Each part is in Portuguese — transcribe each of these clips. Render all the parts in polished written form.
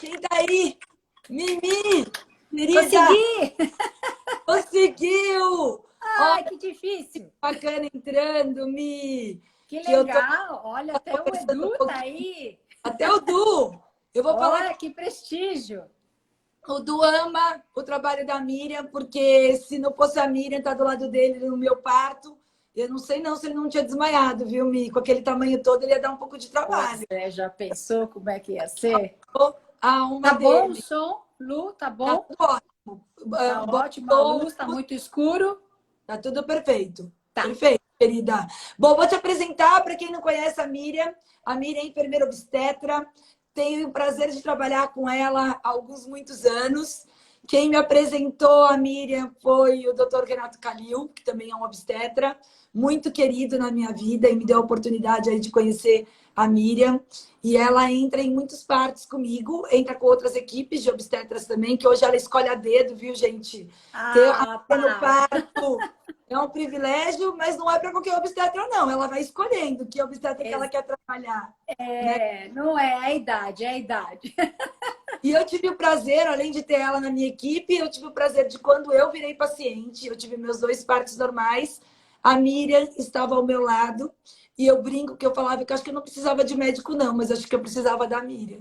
Quem tá aí? Mimi, querida, Consegui! conseguiu! Ó, Ai, que difícil! bacana entrando, Mi. Que Que eu tô legal! Olha, até o conversando um Edu tá pouquinho. aí. Até o Du. Eu vou falar que Olha, que prestígio! o Du ama o trabalho da Miriam, porque se não fosse a Miriam tá do lado dele no meu parto, eu não sei não se ele não tinha desmaiado, viu, Mi? Com aquele tamanho todo, ele ia dar um pouco de Pois trabalho. é, já pensou como é que ia ser? A alma Tá bom o dele. som, Lu? Tá Tá bom? tudo ótimo. Tá Bom ótimo, a som, luz tá muito escuro? tá tudo perfeito. Tá. Perfeito, querida. Bom, vou te apresentar para quem não conhece a Miriam. A Miriam é enfermeira obstetra. Tenho o prazer de trabalhar com ela há muitos anos. Quem me apresentou a Miriam foi o Dr. Renato Calil, que também é um obstetra, muito querido na minha vida e me deu a oportunidade aí de conhecer a Miriam. E ela entra em muitos partos comigo, entra com outras equipes de obstetras também, que hoje ela escolhe a dedo, viu, gente? Ter a Ah, Miriam no para! parto é um privilégio, mas não é para qualquer obstetra, não. Ela vai escolhendo que obstetra que ela quer trabalhar, né? Não é a idade, é a idade. E eu tive o prazer, além de ter ela na minha equipe, eu tive o prazer de quando eu virei paciente, eu tive meus 2 partos normais, a Miriam estava ao meu lado, e eu brinco que eu falava que eu acho que eu não precisava de médico, não, mas acho que eu precisava da Miriam.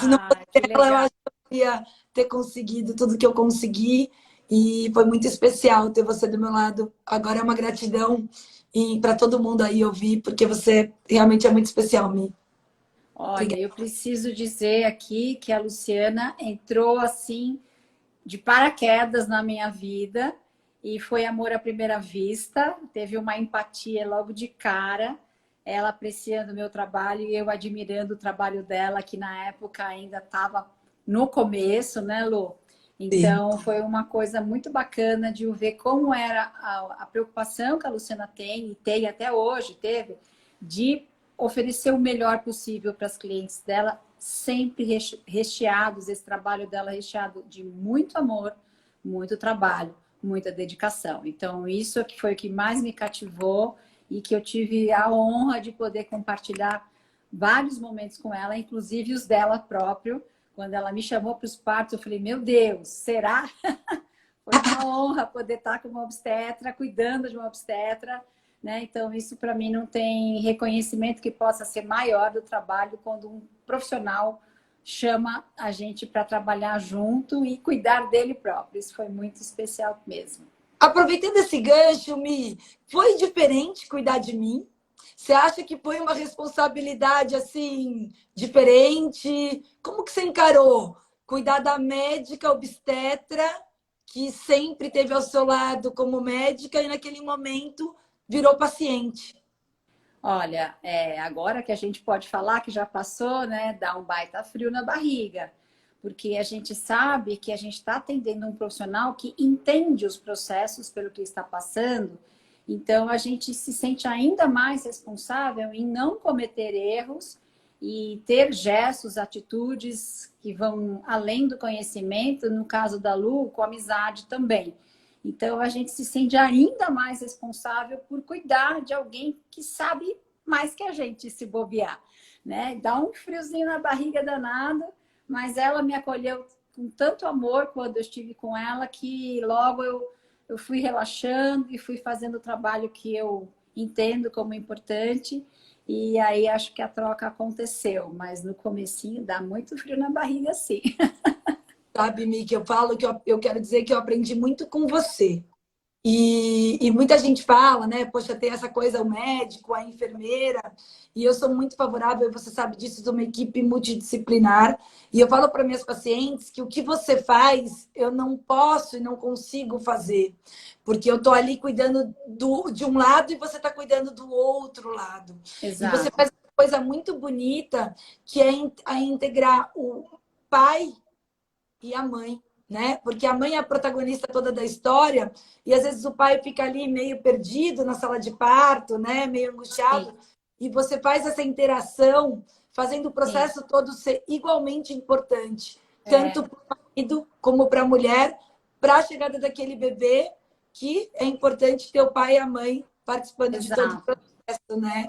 Se não Ah, que fosse ela, eu legal. acho que eu ia ter conseguido tudo que eu consegui, e foi muito especial ter você do meu lado. Agora é uma gratidão para todo mundo aí ouvir, porque você realmente é muito especial, Mi. Olha, Obrigada. eu preciso dizer aqui que a Luciana entrou assim de paraquedas na minha vida e foi amor à primeira vista. Teve uma empatia logo de cara, ela apreciando o meu trabalho e eu admirando o trabalho dela, que na época ainda estava no começo, né, Lu? Sim. Então foi uma coisa muito bacana de eu ver como era a preocupação que a Luciana tem, e tem até hoje, teve, de oferecer o melhor possível para as clientes dela, sempre recheados, esse trabalho dela recheado de muito amor, muito trabalho, muita dedicação. Então, isso que foi o que mais me cativou e que eu tive a honra de poder compartilhar vários momentos com ela, inclusive os dela próprio. Quando ela me chamou para os partos, eu falei, meu Deus, será? Foi uma honra poder estar com uma obstetra, cuidando de uma obstetra, né? Então, isso para mim não tem reconhecimento que possa ser maior do trabalho quando um profissional chama a gente para trabalhar junto e cuidar dele próprio. Isso foi muito especial mesmo. Aproveitando esse gancho, Mi, foi diferente cuidar de mim? Você acha que foi uma responsabilidade assim diferente? Como que você encarou cuidar da médica obstetra que sempre esteve ao seu lado como médica e naquele momento virou paciente? Olha, agora que a gente pode falar que já passou, né, dá um baita frio na barriga, porque a gente sabe que a gente está atendendo um profissional que entende os processos pelo que está passando, então a gente se sente ainda mais responsável em não cometer erros e ter gestos, atitudes que vão além do conhecimento, no caso da Lu, com amizade também. Então, a gente se sente ainda mais responsável por cuidar de alguém que sabe mais que a gente se bobear, né? Dá um friozinho na barriga danado, mas ela me acolheu com tanto amor quando eu estive com ela que logo eu fui relaxando e fui fazendo o trabalho que eu entendo como importante. E aí acho que a troca aconteceu, mas no comecinho dá muito frio na barriga, sim. Sabe, Mi, que eu falo que eu quero dizer que eu aprendi muito com você. E muita gente fala, né? Poxa, tem essa coisa, o médico, a enfermeira, e eu sou muito favorável, você sabe disso, de uma equipe multidisciplinar. E eu falo para minhas pacientes que o que você faz, eu não posso e não consigo fazer, porque eu estou ali cuidando de um lado e você está cuidando do outro lado. E você Exato. faz uma coisa muito bonita, que é a integrar o pai e a mãe, né? Porque a mãe é a protagonista toda da história e às vezes o pai fica ali meio perdido na sala de parto, né? Meio Sim, angustiado e você faz essa interação, fazendo o sim. processo todo ser igualmente importante, tanto É, para o marido como para a mulher, para a chegada daquele bebê, que é importante ter o pai e a mãe participando de todo o exato. processo, né?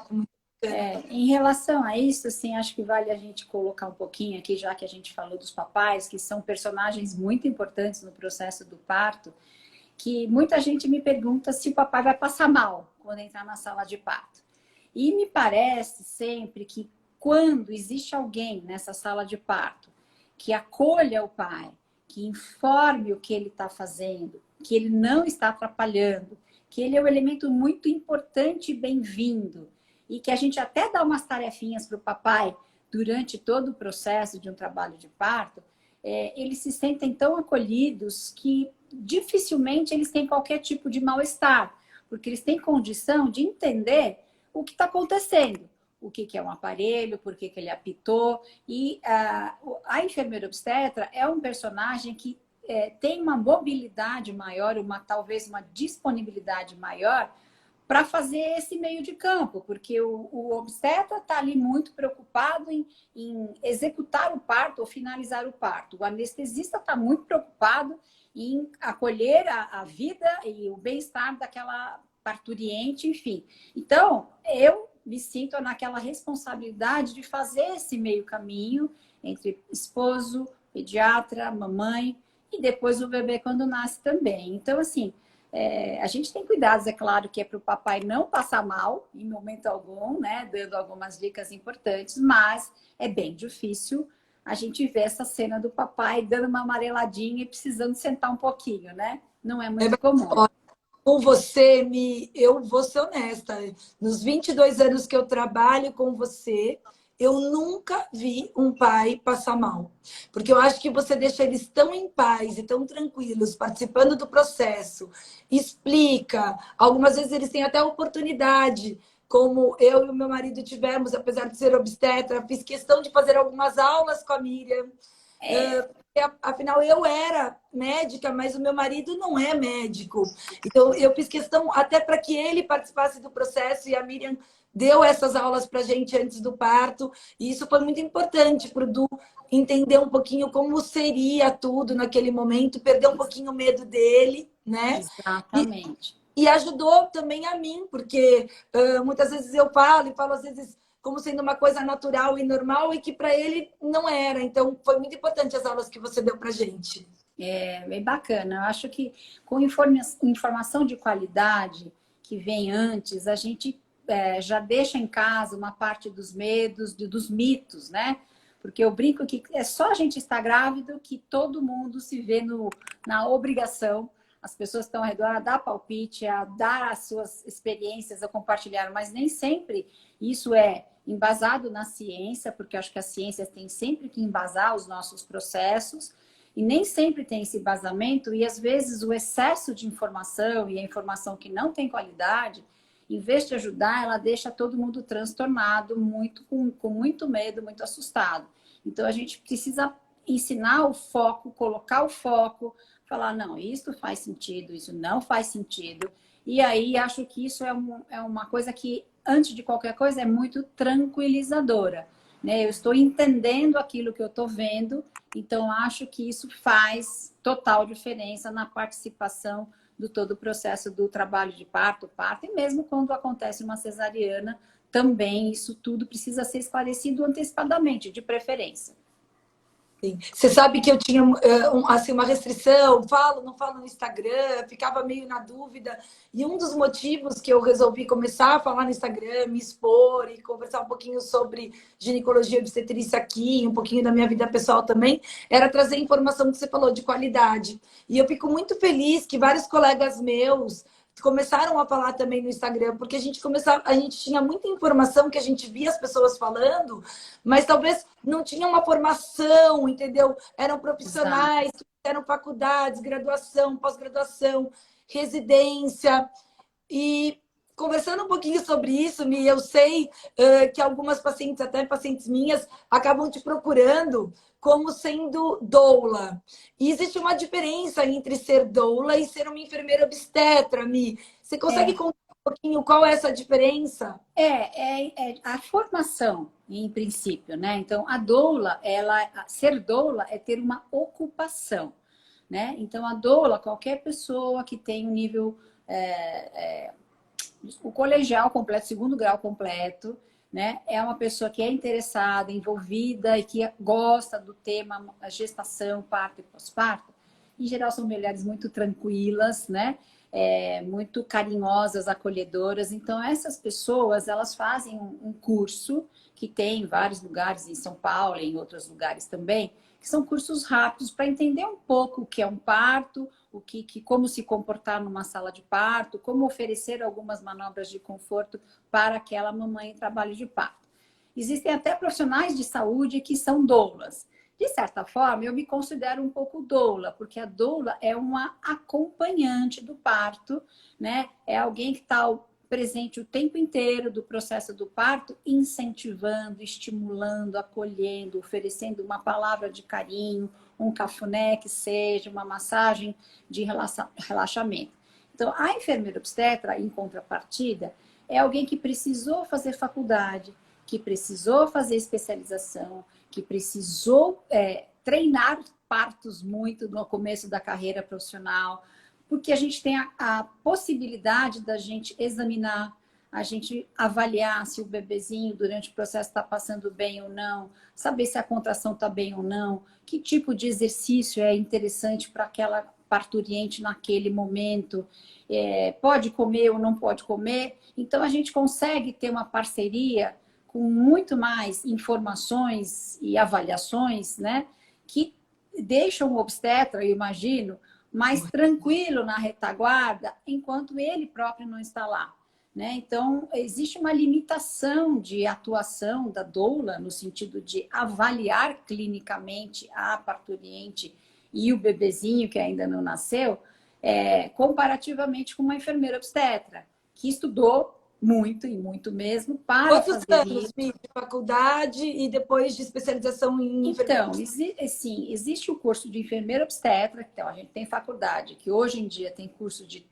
Em relação a isso, assim, acho que vale a gente colocar um pouquinho aqui, já que a gente falou dos papais, que são personagens muito importantes no processo do parto, que muita gente me pergunta se o papai vai passar mal quando entrar na sala de parto. E me parece sempre que quando existe alguém nessa sala de parto que acolha o pai, que informe o que ele está fazendo, que ele não está atrapalhando, que ele é um elemento muito importante e bem-vindo, e que a gente até dá umas tarefinhas para o papai durante todo o processo de um trabalho de parto, eles se sentem tão acolhidos que dificilmente eles têm qualquer tipo de mal-estar, porque eles têm condição de entender o que está acontecendo, o que é um aparelho, por que ele apitou. E a enfermeira obstetra é um personagem que tem uma mobilidade maior, talvez uma disponibilidade maior para fazer esse meio de campo, porque o obstetra está ali muito preocupado em executar o parto ou finalizar o parto. O anestesista está muito preocupado em acolher a vida e o bem-estar daquela parturiente, enfim. Então, eu me sinto naquela responsabilidade de fazer esse meio caminho entre esposo, pediatra, mamãe e depois o bebê quando nasce também. Então, assim, a gente tem cuidados, é claro, que é para o papai não passar mal em momento algum, né? Dando algumas dicas importantes, mas é bem difícil a gente ver essa cena do papai dando uma amareladinha e precisando sentar um pouquinho, né? Não é muito comum. Com você, eu vou ser honesta, nos 22 anos que eu trabalho com você, eu nunca vi um pai passar mal. Porque eu acho que você deixa eles tão em paz e tão tranquilos, participando do processo, explica. Algumas vezes eles têm até a oportunidade, como eu e o meu marido tivemos, apesar de ser obstetra, fiz questão de fazer algumas aulas com a Miriam. Afinal, eu era médica, mas o meu marido não é médico. Então, eu fiz questão até para que ele participasse do processo e a Miriam deu essas aulas para a gente antes do parto. E isso foi muito importante para o Du entender um pouquinho como seria tudo naquele momento, perder um pouquinho o medo dele, né? Exatamente. E ajudou também a mim, porque muitas vezes eu falo às vezes como sendo uma coisa natural e normal e que para ele não era. Então, foi muito importante as aulas que você deu para gente. É bem bacana. Eu acho que com informação de qualidade que vem antes, a gente já deixa em casa uma parte dos medos, dos mitos, né? Porque eu brinco que é só a gente estar grávido que todo mundo se vê na obrigação, as pessoas que estão ao redor, a dar palpite, a dar as suas experiências, a compartilhar, mas nem sempre isso é embasado na ciência, porque eu acho que a ciência tem sempre que embasar os nossos processos, e nem sempre tem esse embasamento, e às vezes o excesso de informação e a informação que não tem qualidade, em vez de ajudar, ela deixa todo mundo transtornado, com muito medo, muito assustado. Então, a gente precisa ensinar o foco, colocar o foco, falar, não, isso faz sentido, isso não faz sentido. E aí, acho que isso é uma coisa que, antes de qualquer coisa, é muito tranquilizadora. Né? Eu estou entendendo aquilo que eu estou vendo, então acho que isso faz total diferença na participação do todo o processo do trabalho de parto, e mesmo quando acontece uma cesariana, também isso tudo precisa ser esclarecido antecipadamente, de preferência. Sim. Você sabe que eu tinha assim, uma restrição, não falo no Instagram, ficava meio na dúvida. E um dos motivos que eu resolvi começar a falar no Instagram, me expor e conversar um pouquinho sobre ginecologia e obstetrícia aqui, um pouquinho da minha vida pessoal também, era trazer informação que você falou de qualidade. E eu fico muito feliz que vários colegas meus começaram a falar também no Instagram, porque a gente tinha muita informação que a gente via as pessoas falando, mas talvez não tinha uma formação, entendeu? Eram profissionais, eram faculdades, graduação, pós-graduação, residência. E conversando um pouquinho sobre isso, Mi, eu sei que algumas pacientes, até pacientes minhas, acabam te procurando como sendo doula. E existe uma diferença entre ser doula e ser uma enfermeira obstetra, Mi. Você consegue contar um pouquinho qual é essa diferença? A formação, em princípio, né? Então, a doula, ser doula é ter uma ocupação, né? Então, a doula, qualquer pessoa que tem um nível, o colegial completo, segundo grau completo, né? É uma pessoa que é interessada, envolvida e que gosta do tema gestação, parto e pós-parto. Em geral, são mulheres muito tranquilas, né? Muito carinhosas, acolhedoras. Então, essas pessoas, elas fazem um curso que tem em vários lugares, em São Paulo e em outros lugares também, que são cursos rápidos para entender um pouco o que é um parto, como se comportar numa sala de parto, como oferecer algumas manobras de conforto para aquela mamãe em trabalho de parto. Existem até profissionais de saúde que são doulas. De certa forma, eu me considero um pouco doula, porque a doula é uma acompanhante do parto, né? É alguém que está presente o tempo inteiro do processo do parto, incentivando, estimulando, acolhendo, oferecendo uma palavra de carinho, um cafuné que seja, uma massagem de relaxamento. Então, a enfermeira obstetra, em contrapartida, é alguém que precisou fazer faculdade, que precisou fazer especialização, que precisou treinar partos muito no começo da carreira profissional, porque a gente tem a possibilidade da gente examinar, a gente avaliar se o bebezinho durante o processo está passando bem ou não, saber se a contração está bem ou não, que tipo de exercício é interessante para aquela parturiente naquele momento, pode comer ou não pode comer. Então, a gente consegue ter uma parceria com muito mais informações e avaliações, né, que deixam o obstetra, eu imagino, mais tranquilo na retaguarda, enquanto ele próprio não está lá, né? Então, existe uma limitação de atuação da doula, no sentido de avaliar clinicamente a parturiente e o bebezinho que ainda não nasceu, comparativamente com uma enfermeira obstetra, que estudou muito, e muito mesmo, para Quantos fazer anos, isso. Mi, de faculdade e depois de especialização em Então, enfermagem? sim, existe o curso de enfermeira obstetra, então a gente tem faculdade, que hoje em dia tem curso de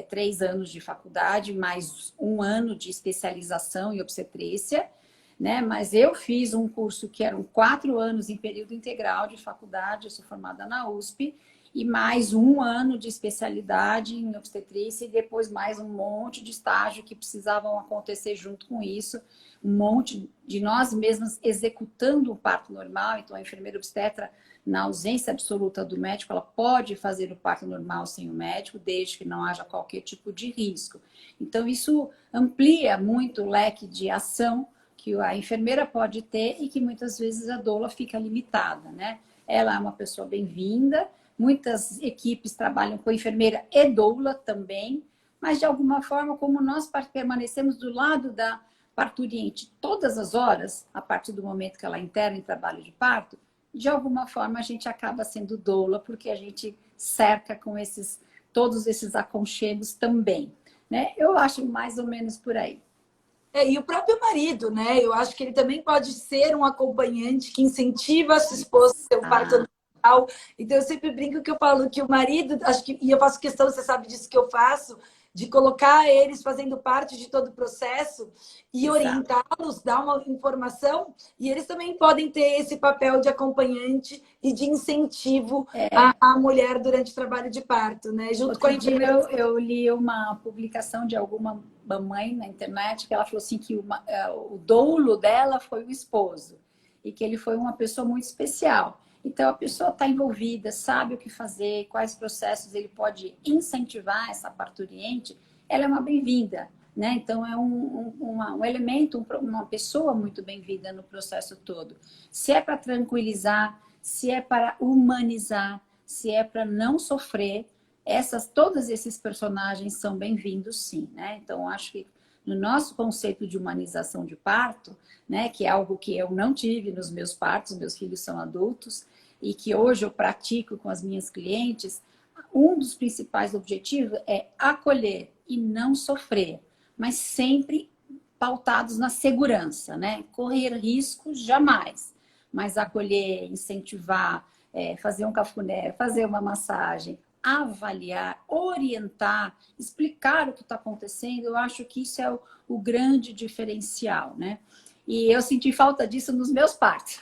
3 anos de faculdade, mais 1 ano de especialização em obstetrícia, né? Mas eu fiz um curso que eram 4 anos em período integral de faculdade, eu sou formada na USP, e mais 1 ano de especialidade em obstetrícia e depois mais um monte de estágio que precisavam acontecer junto com isso, um monte de nós mesmas executando o parto normal. Então, a enfermeira obstetra, na ausência absoluta do médico, ela pode fazer o parto normal sem o médico, desde que não haja qualquer tipo de risco. Então, isso amplia muito o leque de ação que a enfermeira pode ter e que muitas vezes a doula fica limitada, né? Ela é uma pessoa bem-vinda, muitas equipes trabalham com enfermeira e doula também, mas de alguma forma, como nós permanecemos do lado da parturiente todas as horas, a partir do momento que ela interna em trabalho de parto, de alguma forma a gente acaba sendo doula, porque a gente cerca com todos esses aconchegos também, né? Eu acho mais ou menos por aí. E o próprio marido, né? Eu acho que ele também pode ser um acompanhante que incentiva a sua esposa a ter um parto normal. Então, eu sempre brinco que eu falo que o marido, e eu faço questão, você sabe disso que eu faço, de colocar eles fazendo parte de todo o processo e orientá-los, dar uma informação, e eles também podem ter esse papel de acompanhante e de incentivo à mulher durante o trabalho de parto, né? Junto com a enfermeira. Eu li uma publicação de alguma mamãe na internet que ela falou assim que o doulo dela foi o esposo e que ele foi uma pessoa muito especial. Então, a pessoa está envolvida, sabe o que fazer, quais processos ele pode incentivar essa parturiente, ela é uma bem-vinda, né? Então, é um elemento, uma pessoa muito bem-vinda no processo todo. Se é para tranquilizar, se é para humanizar, se é para não sofrer, todos esses personagens são bem-vindos, sim, né? Então, acho que no nosso conceito de humanização de parto, né, que é algo que eu não tive nos meus partos, meus filhos são adultos, e que hoje eu pratico com as minhas clientes, um dos principais objetivos é acolher e não sofrer, mas sempre pautados na segurança, né? Correr riscos jamais, mas acolher, incentivar, fazer um cafuné, fazer uma massagem, avaliar, orientar, explicar o que está acontecendo. Eu acho que isso é o grande diferencial, né? E eu senti falta disso nos meus partos.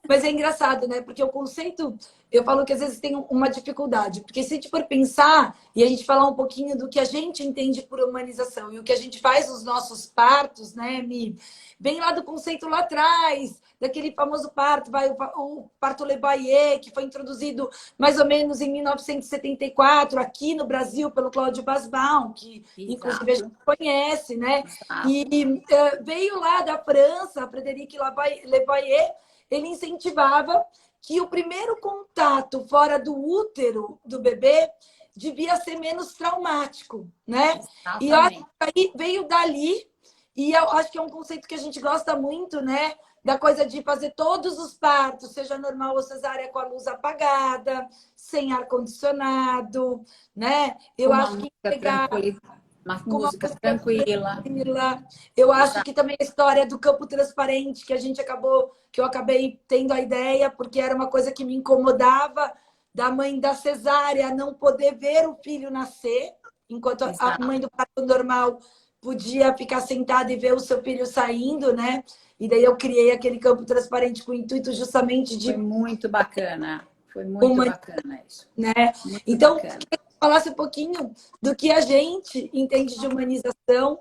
Mas é engraçado, né? Porque o conceito, eu falo que às vezes tem uma dificuldade. Porque se a gente for pensar e a gente falar um pouquinho do que a gente entende por humanização e o que a gente faz nos nossos partos, né, Mi? Vem lá do conceito lá atrás, daquele famoso parto, vai, o parto Le Boyer, que foi introduzido mais ou menos em 1974, aqui no Brasil, pelo Cláudio Basbaum, que inclusive a gente conhece, né? E veio lá da França, Frederic Le Boyer, ele incentivava que o primeiro contato fora do útero do bebê devia ser menos traumático, né? Exatamente. E eu acho que aí veio dali, e eu acho que é um conceito que a gente gosta muito, né? Da coisa de fazer todos os partos, seja normal ou cesárea, com a luz apagada, sem ar-condicionado, né? Eu Uma acho que música pegar uma com uma música música tranquila. tranquila. Eu acho que também a história do campo transparente, que eu acabei tendo a ideia, porque era uma coisa que me incomodava, da mãe da cesárea não poder ver o filho nascer, enquanto a mãe do parto normal podia ficar sentada e ver o seu filho saindo, né? E daí eu criei aquele campo transparente com o intuito justamente de... Foi muito bacana. Foi muito bacana isso. Né? Muito Então, bacana. queria que falasse um pouquinho do que a gente entende de humanização,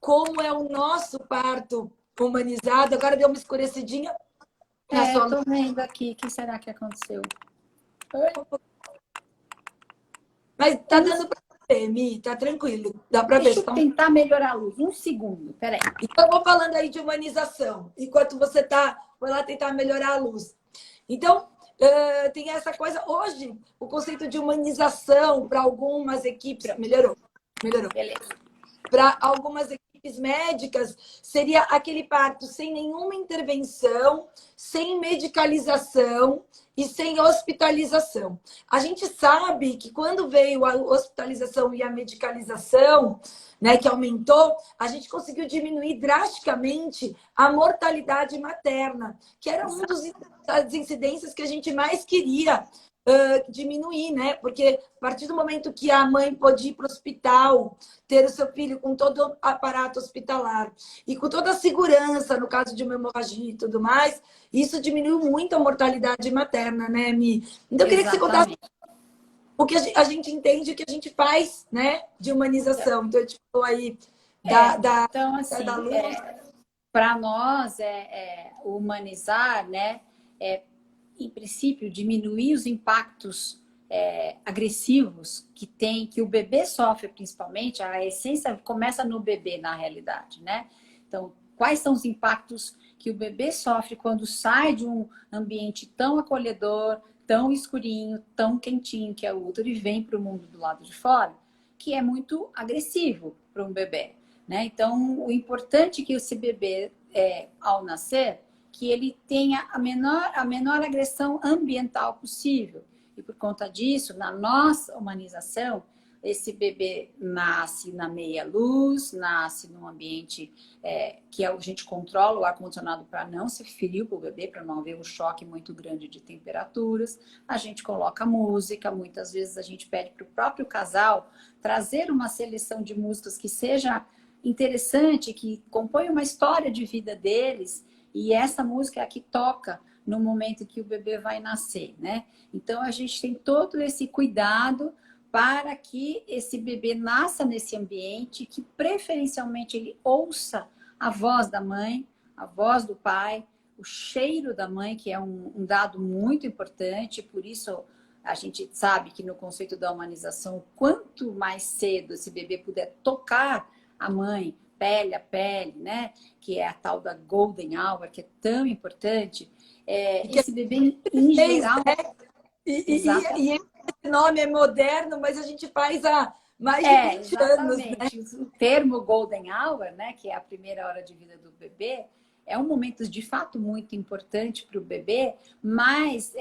como é o nosso parto humanizado. Agora deu uma escurecidinha na sua luz. Tô vendo aqui. O que será que aconteceu? Oi? Mas tá dando para ver, Mi, tá tranquilo. Dá para ver. Deixa eu tentar melhorar a luz. Um segundo, peraí. Então, eu vou falando aí de humanização, enquanto você foi lá tentar melhorar a luz. Então, tem essa coisa. Hoje, o conceito de humanização para algumas equipes... Melhorou. Beleza. Para algumas equipes médicas, seria aquele parto sem nenhuma intervenção, sem medicalização e sem hospitalização. A gente sabe que quando veio a hospitalização e a medicalização, né, que aumentou, a gente conseguiu diminuir drasticamente a mortalidade materna, que era uma das incidências que a gente mais queria diminuir, né? Porque a partir do momento que a mãe pode ir para o hospital, ter o seu filho com todo o aparato hospitalar e com toda a segurança, no caso de uma hemorragia e tudo mais, isso diminuiu muito a mortalidade materna, né, Mi? Então, eu queria que você contasse o que a gente entende, o que a gente faz, né, de humanização. Então, eu te falo aí então, assim, da luz. Para nós, humanizar, né, em princípio, diminuir os impactos agressivos que o bebê sofre, principalmente. A essência começa no bebê, na realidade, né? Então, quais são os impactos que o bebê sofre quando sai de um ambiente tão acolhedor, tão escurinho, tão quentinho, que é o útero, e vem para o mundo do lado de fora, que é muito agressivo para um bebê, né? Então, o importante é que esse bebê, ao nascer, que ele tenha a menor agressão ambiental possível. E por conta disso, na nossa humanização, esse bebê nasce na meia luz, nasce num ambiente que a gente controla o ar-condicionado para não ser frio para o bebê, para não haver um choque muito grande de temperaturas. A gente coloca música, muitas vezes a gente pede para o próprio casal trazer uma seleção de músicas que seja interessante, que compõe uma história de vida deles, e essa música é a que toca no momento que o bebê vai nascer, né? Então, a gente tem todo esse cuidado para que esse bebê nasça nesse ambiente, que preferencialmente ele ouça a voz da mãe, a voz do pai, o cheiro da mãe, que é um dado muito importante. Por isso, a gente sabe que no conceito da humanização, quanto mais cedo esse bebê puder tocar a mãe, pele a pele, né? Que é a tal da golden hour, que é tão importante. Esse bebê, em geral... Né? E esse nome é moderno, mas a gente faz há mais de 20 anos, né? O termo golden hour, né? Que é a primeira hora de vida do bebê, é um momento de fato muito importante para o bebê, mas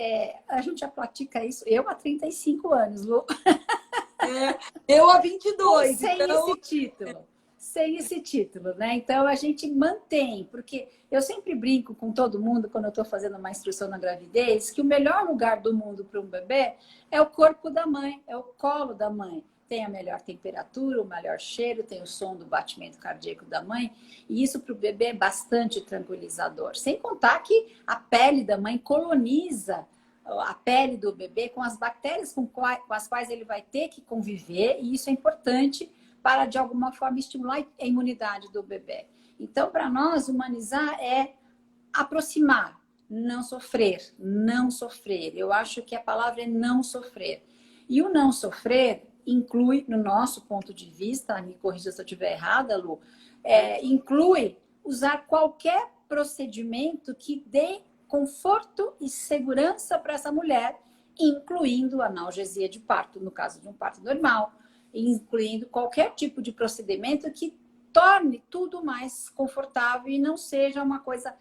a gente já pratica isso, eu há 35 anos, Lu. Eu há 22. Sem esse título, né? Então a gente mantém, porque eu sempre brinco com todo mundo quando eu estou fazendo uma instrução na gravidez, que o melhor lugar do mundo para um bebê é o corpo da mãe, é o colo da mãe. tem a melhor temperatura, o melhor cheiro, tem o som do batimento cardíaco da mãe, e isso para o bebê é bastante tranquilizador. Sem contar que a pele da mãe coloniza a pele do bebê com as bactérias com as quais ele vai ter que conviver, e isso é importante para, de alguma forma, estimular a imunidade do bebê. Então, para nós, humanizar é aproximar, não sofrer, não sofrer. Eu acho que a palavra é não sofrer. E o não sofrer inclui, no nosso ponto de vista, me corrija se eu estiver errada, Lu, inclui usar qualquer procedimento que dê conforto e segurança para essa mulher, incluindo analgesia de parto, no caso de um parto normal, incluindo qualquer tipo de procedimento que torne tudo mais confortável e não seja uma coisa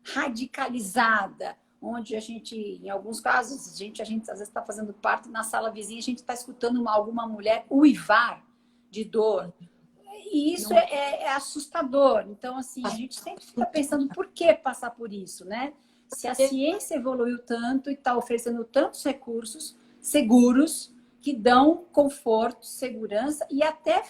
radicalizada, onde a gente, em alguns casos, a gente às vezes está fazendo parto na sala vizinha, a gente está escutando alguma mulher uivar de dor. E isso é assustador. Então, assim, a gente sempre fica pensando por que passar por isso, né? Se a ciência evoluiu tanto e está oferecendo tantos recursos seguros que dão conforto, segurança e até,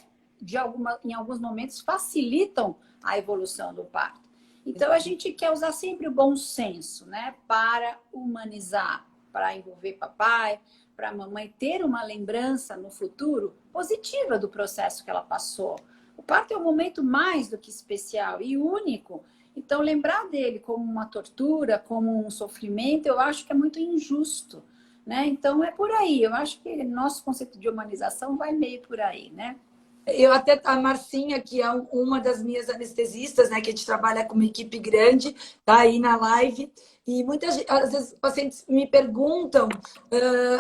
em alguns momentos, facilitam a evolução do parto. Então, a gente quer usar sempre o bom senso, né? Para humanizar, para envolver papai, para a mamãe ter uma lembrança no futuro positiva do processo que ela passou. O parto é um momento mais do que especial e único. Então, lembrar dele como uma tortura, como um sofrimento, eu acho que é muito injusto, né? Então, é por aí. Eu acho que nosso conceito de humanização vai meio por aí, né? Eu até, a Marcinha, que é uma das minhas anestesistas, né, que a gente trabalha com uma equipe grande, tá aí na live, e às vezes, pacientes me perguntam,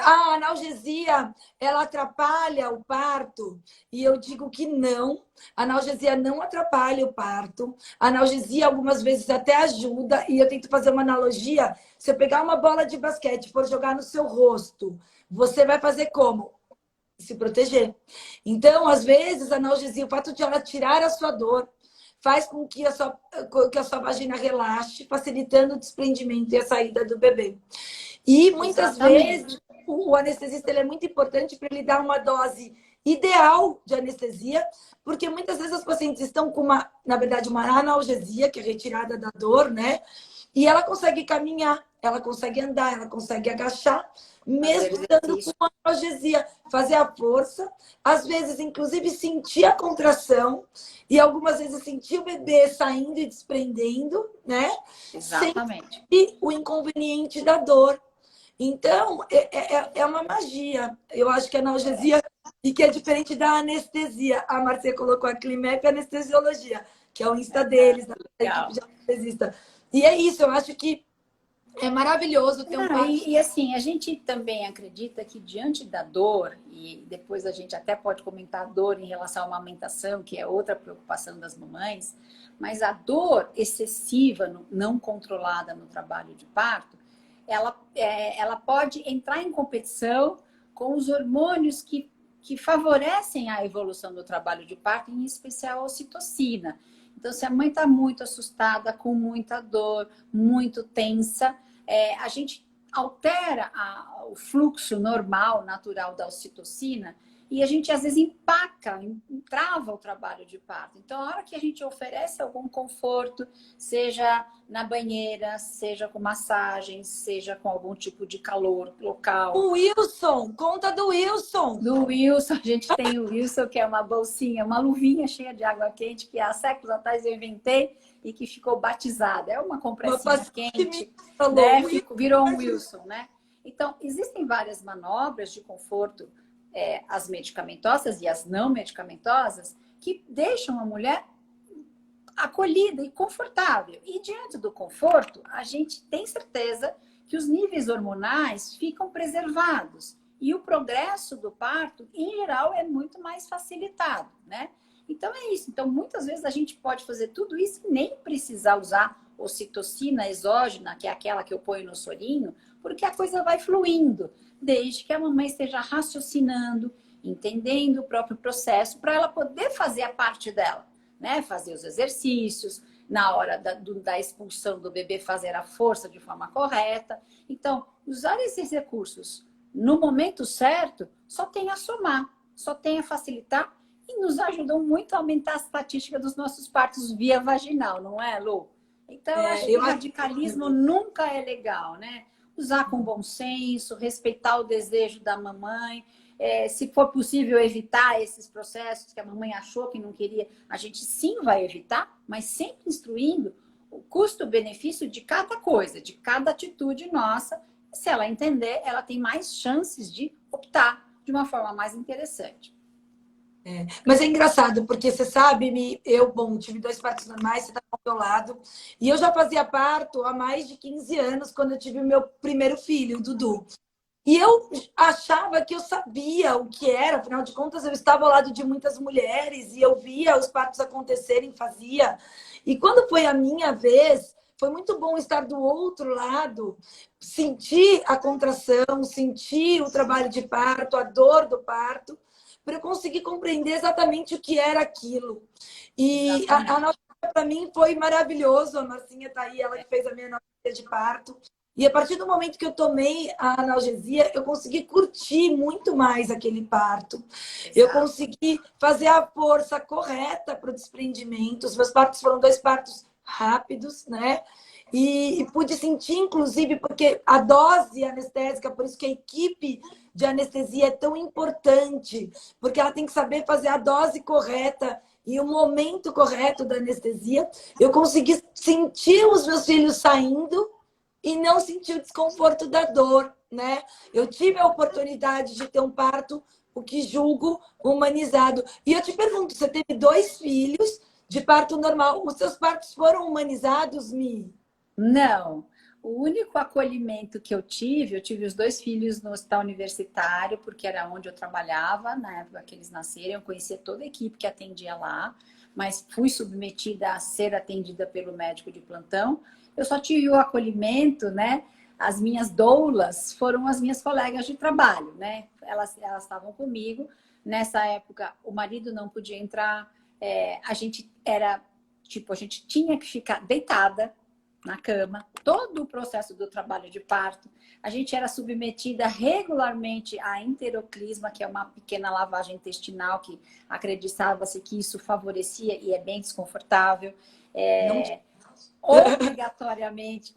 a analgesia, ela atrapalha o parto? E eu digo que não, a analgesia não atrapalha o parto, a analgesia algumas vezes até ajuda, e eu tento fazer uma analogia, se eu pegar uma bola de basquete e for jogar no seu rosto, você vai fazer como? Se proteger. Então, às vezes, a analgesia, o fato de ela tirar a sua dor, faz com que a sua vagina relaxe, facilitando o desprendimento e a saída do bebê. E muitas vezes, o anestesista ele é muito importante para ele dar uma dose ideal de anestesia, porque muitas vezes os pacientes estão com na verdade, uma analgesia, que é retirada da dor, né? E ela consegue caminhar, ela consegue andar, ela consegue agachar, mesmo estando com uma analgesia, fazer a força, às vezes, inclusive, sentir a contração e algumas vezes sentir o bebê saindo e desprendendo, né? Exatamente. Sem o inconveniente da dor. Então, é uma magia. Eu acho que a analgesia, e que é diferente da anestesia. A Marcia colocou a Climep Anestesiologia, que é o Insta deles, da equipe de anestesista. E é isso, eu acho que é maravilhoso ter um parto. E assim, a gente também acredita que diante da dor, e depois a gente até pode comentar a dor em relação à amamentação, que é outra preocupação das mamães, mas a dor excessiva, não controlada no trabalho de parto, ela pode entrar em competição com os hormônios que favorecem a evolução do trabalho de parto, em especial a ocitocina. Então, se a mãe está muito assustada, com muita dor, muito tensa, a gente altera o fluxo normal, natural da ocitocina, e a gente, às vezes, trava o trabalho de parto. Então, a hora que a gente oferece algum conforto, seja na banheira, seja com massagem, seja com algum tipo de calor local. O Wilson, conta do Wilson. Do Wilson, a gente tem o Wilson, que é uma bolsinha, uma luvinha cheia de água quente, que há séculos atrás eu inventei e que ficou batizada. É uma compressinha quente, né? Virou um Wilson, né? Então, existem várias manobras de conforto, as medicamentosas e as não medicamentosas, que deixam a mulher acolhida e confortável. E diante do conforto, a gente tem certeza que os níveis hormonais ficam preservados. E o progresso do parto, em geral, é muito mais facilitado, né? Então, é isso. Então, muitas vezes a gente pode fazer tudo isso e nem precisar usar ocitocina exógena, que é aquela que eu ponho no sorinho, porque a coisa vai fluindo, desde que a mamãe esteja raciocinando, entendendo o próprio processo, para ela poder fazer a parte dela, né? Fazer os exercícios, na hora da expulsão do bebê, fazer a força de forma correta. Então, usar esses recursos no momento certo só tem a somar. só tem a facilitar e nos ajudam muito a aumentar a estatística dos nossos partos via vaginal, não é, Lu? Então, eu acho que radicalismo nunca é legal, né? Usar com bom senso, respeitar o desejo da mamãe, se for possível evitar esses processos que a mamãe achou que não queria, a gente sim vai evitar, mas sempre instruindo o custo-benefício de cada coisa, de cada atitude nossa. Se ela entender, ela tem mais chances de optar de uma forma mais interessante. Mas é engraçado, porque você sabe, bom, tive 2 partos normais, você está ao meu lado, e eu já fazia parto há mais de 15 anos, quando eu tive o meu primeiro filho, o Dudu. E eu achava que eu sabia o que era, afinal de contas, eu estava ao lado de muitas mulheres e eu via os partos acontecerem, fazia. E quando foi a minha vez, foi muito bom estar do outro lado, sentir a contração, sentir o trabalho de parto, a dor do parto, para eu conseguir compreender exatamente o que era aquilo. E a nossa, para mim, foi maravilhoso. A Marcinha está aí, ela que fez a minha analgesia de parto. E a partir do momento que eu tomei a analgesia, eu consegui curtir muito mais aquele parto. Exato. Eu consegui fazer a força correta para o desprendimento. Os meus partos foram 2 partos rápidos, né? E pude sentir, inclusive, porque a dose anestésica, por isso que a equipe de anestesia é tão importante, porque ela tem que saber fazer a dose correta e o momento correto da anestesia. Eu consegui sentir os meus filhos saindo e não sentir o desconforto da dor, né? Eu tive a oportunidade de ter um parto, o que julgo humanizado. E eu te pergunto, você teve 2 filhos de parto normal. Os seus partos foram humanizados, Mi? Não. O único acolhimento que eu tive os 2 filhos no hospital universitário, porque era onde eu trabalhava, na época que eles nasceram, eu conhecia toda a equipe que atendia lá, mas fui submetida a ser atendida pelo médico de plantão. Eu só tive o acolhimento, né? As minhas doulas foram as minhas colegas de trabalho, né? Elas estavam comigo. Nessa época, o marido não podia entrar. A gente tinha que ficar deitada na cama, todo o processo do trabalho de parto. A gente era submetida regularmente a enteroclisma, que é uma pequena lavagem intestinal que acreditava-se que isso favorecia e é bem desconfortável. Obrigatoriamente,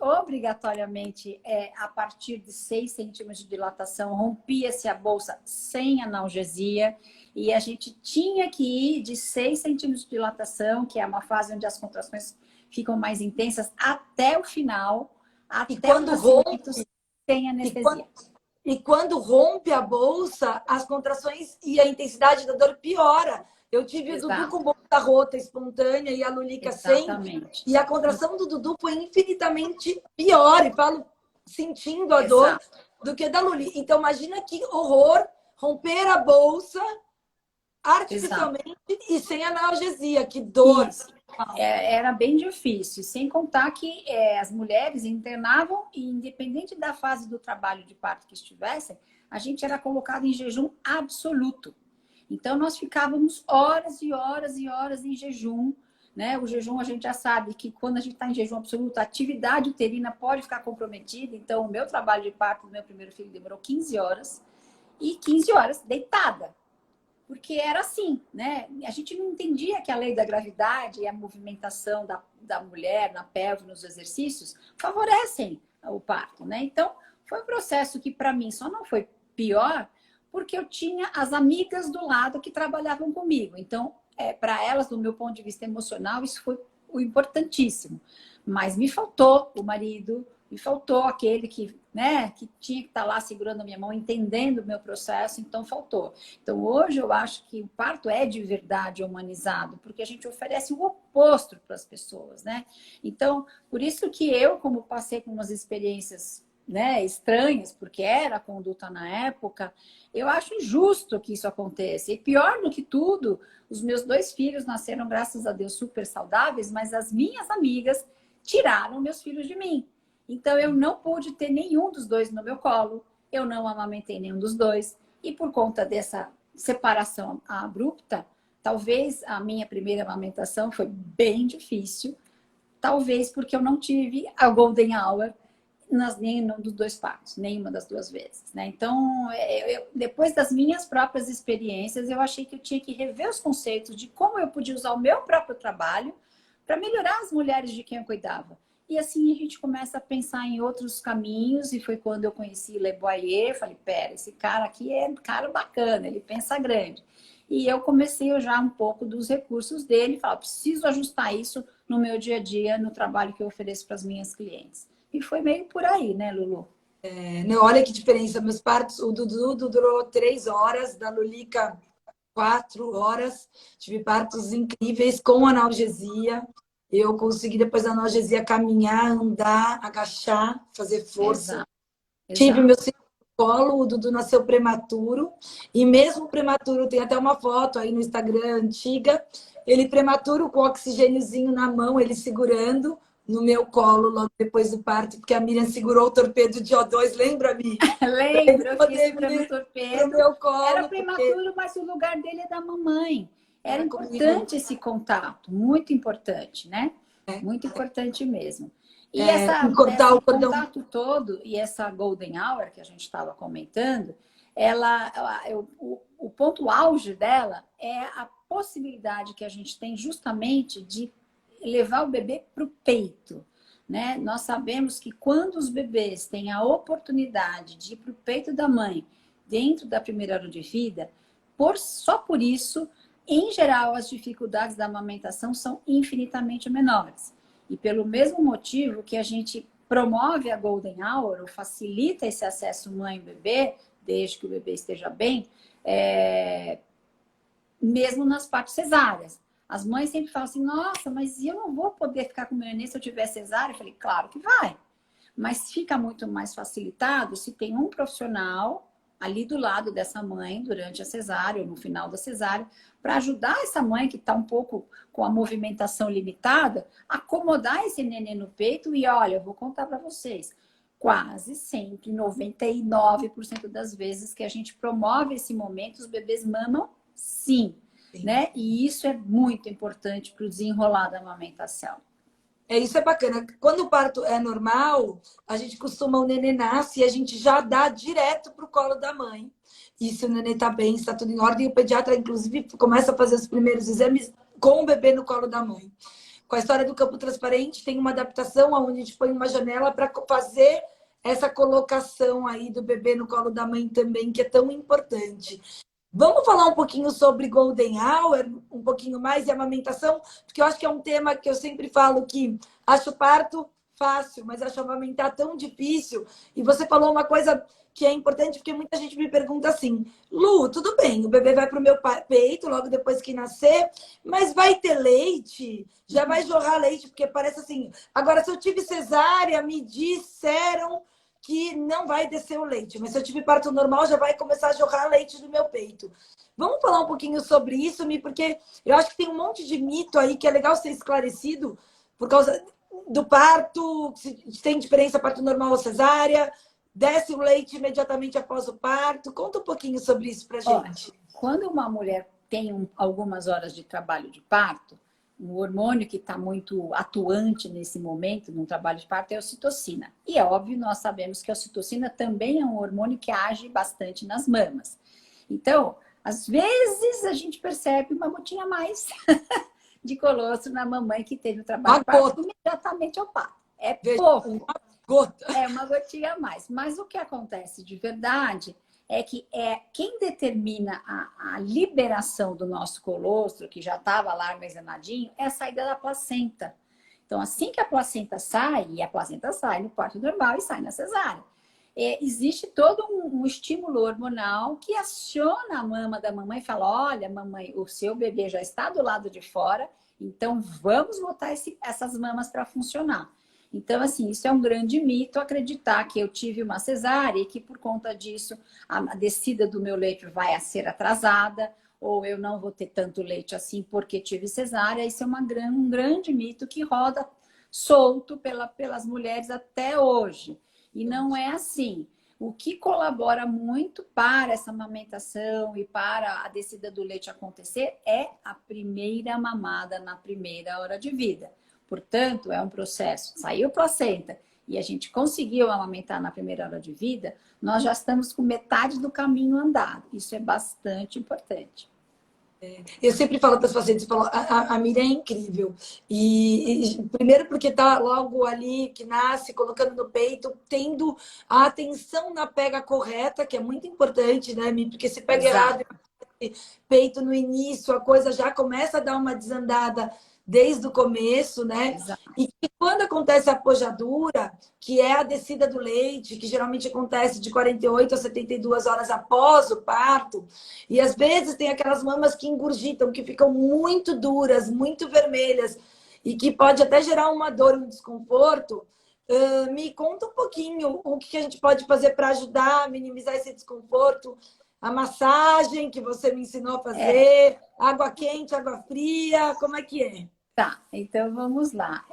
a partir de 6 centímetros de dilatação, rompia-se a bolsa sem analgesia e a gente tinha que ir de 6 centímetros de dilatação, que é uma fase onde as contrações ficam mais intensas, até o final, até o nascimento, sem anestesia. E quando rompe a bolsa, as contrações e a intensidade da dor piora. Eu tive o Dudu com bolsa rota espontânea e a Lulica sem. E a contração do Dudu foi infinitamente pior. E falo sentindo a dor do que da Luli. Então, imagina que horror romper a bolsa artificialmente e sem analgesia. Que dor! Isso. Era bem difícil. Sem contar que as mulheres internavam e, independente da fase do trabalho de parto que estivessem, a gente era colocado em jejum absoluto. Então, nós ficávamos horas e horas e horas em jejum, né? O jejum, a gente já sabe que quando a gente está em jejum absoluto, a atividade uterina pode ficar comprometida. Então, o meu trabalho de parto do meu primeiro filho demorou 15 horas. E 15 horas deitada. Porque era assim, né? A gente não entendia que a lei da gravidade e a movimentação da mulher na pelve, nos exercícios, favorecem o parto, né? Então, foi um processo que, para mim, só não foi pior porque eu tinha as amigas do lado que trabalhavam comigo. Então, para elas, do meu ponto de vista emocional, isso foi o importantíssimo. Mas me faltou o marido, me faltou aquele que, né, que tinha que estar lá segurando a minha mão, entendendo o meu processo, então faltou. Então, hoje eu acho que o parto é de verdade humanizado, porque a gente oferece o oposto para as pessoas, né? Então, por isso que eu, como passei com umas experiências, né, estranhas, porque era a conduta na época, eu acho injusto que isso aconteça. E pior do que tudo, os meus 2 filhos nasceram, graças a Deus, super saudáveis, mas as minhas amigas tiraram meus filhos de mim. Então, eu não pude ter nenhum dos 2 no meu colo, eu não amamentei nenhum dos 2. E por conta dessa separação abrupta, talvez a minha primeira amamentação foi bem difícil. Talvez porque eu não tive a golden hour. nenhum dos dois partos, nenhuma das duas vezes, né? Então, depois das minhas próprias experiências, eu achei que eu tinha que rever os conceitos de como eu podia usar o meu próprio trabalho para melhorar as mulheres de quem eu cuidava. E assim a gente começa a pensar em outros caminhos, e foi quando eu conheci Le Boyer, falei, pera, esse cara aqui é um cara bacana, ele pensa grande. E eu comecei a usar um pouco dos recursos dele, falar, preciso ajustar isso no meu dia a dia, no trabalho que eu ofereço para as minhas clientes. E foi meio por aí, né, Lulu? Não, olha que diferença. Meus partos, o Dudu durou 3 horas, da Lulica 4 horas. Tive partos incríveis com analgesia. Eu consegui, depois da analgesia, caminhar, andar, agachar, fazer força. Exato, Tive meu exato. segundo colo, o Dudu nasceu prematuro. E mesmo prematuro, tem até uma foto aí no Instagram antiga, ele prematuro com oxigêniozinho na mão, ele segurando no meu colo logo depois do parto, porque a Miriam segurou o torpedo de O2, lembra, Mi? Para ele Lembro, eu fiz poder para no vir pro torpedo. meu Era colo, porque prematuro, mas o lugar dele é da mamãe. Era era comigo. importante esse contato, muito importante, né? É, Muito importante mesmo. E cortar esse o cordão. contato todo e essa golden hour que a gente estava comentando, o ponto auge dela é a possibilidade que a gente tem justamente de levar o bebê para o peito. Né? Nós sabemos que quando os bebês têm a oportunidade de ir para o peito da mãe dentro da primeira hora de vida, só por isso, em geral, as dificuldades da amamentação são infinitamente menores. E pelo mesmo motivo que a gente promove a Golden Hour, ou facilita esse acesso mãe-bebê, desde que o bebê esteja bem, mesmo nas partes cesáreas. As mães sempre falam assim, nossa, mas eu não vou poder ficar com o meu neném se eu tiver cesárea? Eu falei, claro que vai. Mas fica muito mais facilitado se tem um profissional ali do lado dessa mãe durante a cesárea ou no final da cesárea, para ajudar essa mãe que está um pouco com a movimentação limitada, acomodar esse neném no peito e olha, eu vou contar para vocês, quase sempre, 99% das vezes que a gente promove esse momento, os bebês mamam sim, né? E isso é muito importante para o desenrolar da amamentação. Isso é bacana. Quando o parto é normal, a gente costuma, o nenê nasce e a gente já dá direto para o colo da mãe. E se o nenê está bem, está tudo em ordem, o pediatra, inclusive, começa a fazer os primeiros exames com o bebê no colo da mãe. Com a história do campo transparente, tem uma adaptação onde a gente põe uma janela para fazer essa colocação aí do bebê no colo da mãe também, que é tão importante. Vamos falar um pouquinho sobre Golden Hour, um pouquinho mais de amamentação, porque eu acho que é um tema que eu sempre falo que acho parto fácil, mas acho amamentar tão difícil. E você falou uma coisa que é importante, porque muita gente me pergunta assim, Lu, tudo bem, o bebê vai para o meu peito logo depois que nascer, mas vai ter leite? Já vai jorrar leite? Porque parece assim. Agora, se eu tive cesárea, me disseram que não vai descer o leite, mas se eu tive parto normal, já vai começar a jorrar leite do meu peito. Vamos falar um pouquinho sobre isso, Mi, porque eu acho que tem um monte de mito aí que é legal ser esclarecido por causa do parto, se tem diferença parto normal ou cesárea, desce o leite imediatamente após o parto. Conta um pouquinho sobre isso pra gente. Quando uma mulher tem algumas horas de trabalho de parto, um hormônio que está muito atuante nesse momento, no trabalho de parto, é a ocitocina. E é óbvio, nós sabemos que a ocitocina também é um hormônio que age bastante nas mamas. Então, às vezes a gente percebe uma gotinha a mais de colostro na mamãe que teve o trabalho de parto imediatamente ao parto. É pouco. Uma gota. É uma gotinha a mais. Mas o que acontece de verdade é que quem determina a liberação do nosso colostro, que já estava lá armazenadinho, é a saída da placenta. Então, assim que a placenta sai, e a placenta sai no parto normal e sai na cesárea, existe todo um estímulo hormonal que aciona a mama da mamãe e fala, olha, mamãe, o seu bebê já está do lado de fora, então vamos botar essas mamas para funcionar. Então, assim, isso é um grande mito, acreditar que eu tive uma cesárea e que por conta disso a descida do meu leite vai ser atrasada, ou eu não vou ter tanto leite assim porque tive cesárea. Isso é um grande mito que roda solto pelas mulheres até hoje. E não é assim. O que colabora muito para essa amamentação e para a descida do leite acontecer é a primeira mamada na primeira hora de vida. Portanto, é um processo. Saiu placenta e a gente conseguiu amamentar na primeira hora de vida, nós já estamos com metade do caminho andado. Isso é bastante importante. Eu sempre falo para os pacientes, falo, a Miriam é incrível. Primeiro porque está logo ali, que nasce, colocando no peito, tendo a atenção na pega correta, que é muito importante, né, Mi? Porque se pega Exato. errado, peito no início, a coisa já começa a dar uma desandada desde o começo, né? Exato. E que quando acontece a pojadura, que é a descida do leite, que geralmente acontece de 48 a 72 horas após o parto, e às vezes tem aquelas mamas que engurgitam, que ficam muito duras, muito vermelhas, e que pode até gerar uma dor, um desconforto. Me conta um pouquinho o que a gente pode fazer para ajudar a minimizar esse desconforto. A massagem que você me ensinou a fazer, água quente, água fria, como é que é? Tá, então vamos lá.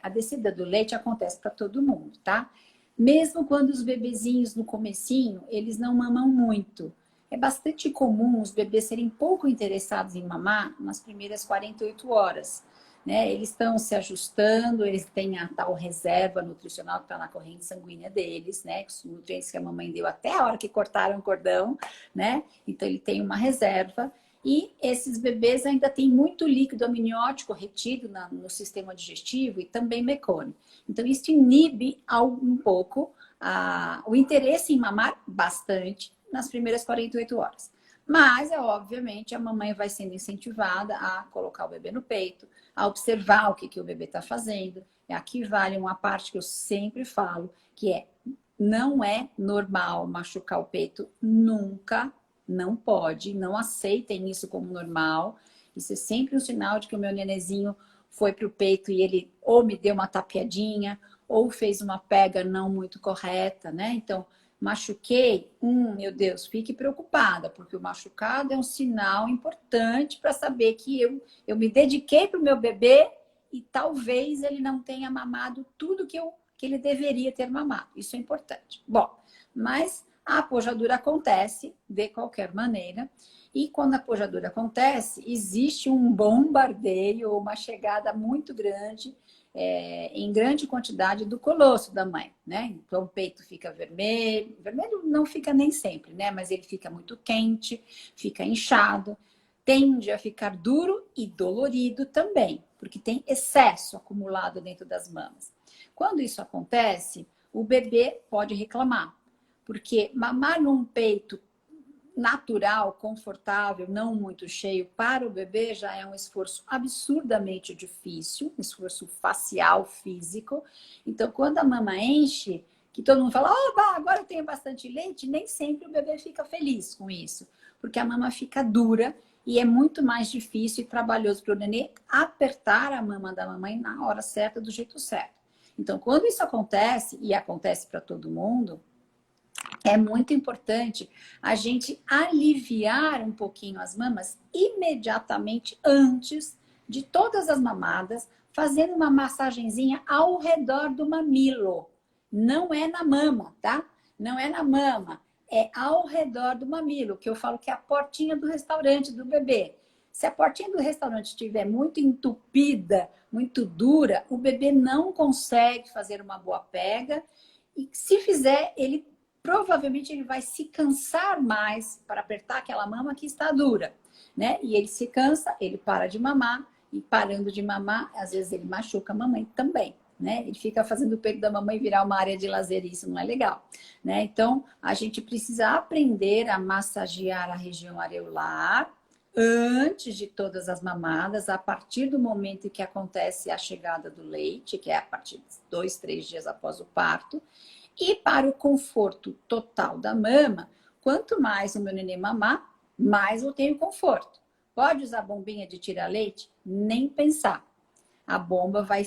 A descida do leite acontece para todo mundo, tá? Mesmo quando os bebezinhos no comecinho, eles não mamam muito. É bastante comum os bebês serem pouco interessados em mamar nas primeiras 48 horas, né? Eles estão se ajustando, eles têm a tal reserva nutricional que está na corrente sanguínea deles, né? Os nutrientes que a mamãe deu até a hora que cortaram o cordão, né? Então ele tem uma reserva. E esses bebês ainda têm muito líquido amniótico retido no sistema digestivo e também mecônico. Então, isso inibe um pouco o interesse em mamar bastante nas primeiras 48 horas. Mas, obviamente, a mamãe vai sendo incentivada a colocar o bebê no peito, a observar o que o bebê está fazendo. E aqui vale uma parte que eu sempre falo, que não é normal machucar o peito nunca. Não pode, não aceitem isso como normal. Isso é sempre um sinal de que o meu nenezinho foi para o peito e ele ou me deu uma tapeadinha ou fez uma pega não muito correta, né? Então, machuquei, meu Deus, fique preocupada, porque o machucado é um sinal importante para saber que eu me dediquei para o meu bebê e talvez ele não tenha mamado tudo que ele deveria ter mamado. Isso é importante. Bom, mas a pojadura acontece de qualquer maneira. E quando a pojadura acontece, existe um bombardeio ou uma chegada muito grande, em grande quantidade do colosso da mãe, né? Então o peito fica vermelho. Vermelho não fica nem sempre, né? Mas ele fica muito quente, fica inchado, tende a ficar duro e dolorido também, porque tem excesso acumulado dentro das mamas. Quando isso acontece, o bebê pode reclamar. Porque mamar num peito natural, confortável, não muito cheio, para o bebê já é um esforço absurdamente difícil, um esforço facial, físico. Então, quando a mama enche, que todo mundo fala, agora eu tenho bastante leite, nem sempre o bebê fica feliz com isso, porque a mama fica dura e é muito mais difícil e trabalhoso para o nenê apertar a mama da mamãe na hora certa, do jeito certo. Então, quando isso acontece, e acontece para todo mundo, é muito importante a gente aliviar um pouquinho as mamas imediatamente antes de todas as mamadas, fazendo uma massagenzinha ao redor do mamilo. Não é na mama, tá? Não é na mama, é ao redor do mamilo, que eu falo que é a portinha do restaurante do bebê. Se a portinha do restaurante estiver muito entupida, muito dura, o bebê não consegue fazer uma boa pega e se fizer, provavelmente ele vai se cansar mais para apertar aquela mama que está dura, né? E ele se cansa, ele para de mamar, e parando de mamar, às vezes ele machuca a mamãe também, né? Ele fica fazendo o peito da mamãe virar uma área de lazer, e isso não é legal, né? Então, a gente precisa aprender a massagear a região areolar antes de todas as mamadas, a partir do momento em que acontece a chegada do leite, que é a partir de 2, 3 dias após o parto. E para o conforto total da mama, quanto mais o meu neném mamar, mais eu tenho conforto. Pode usar bombinha de tirar leite? Nem pensar. A bomba vai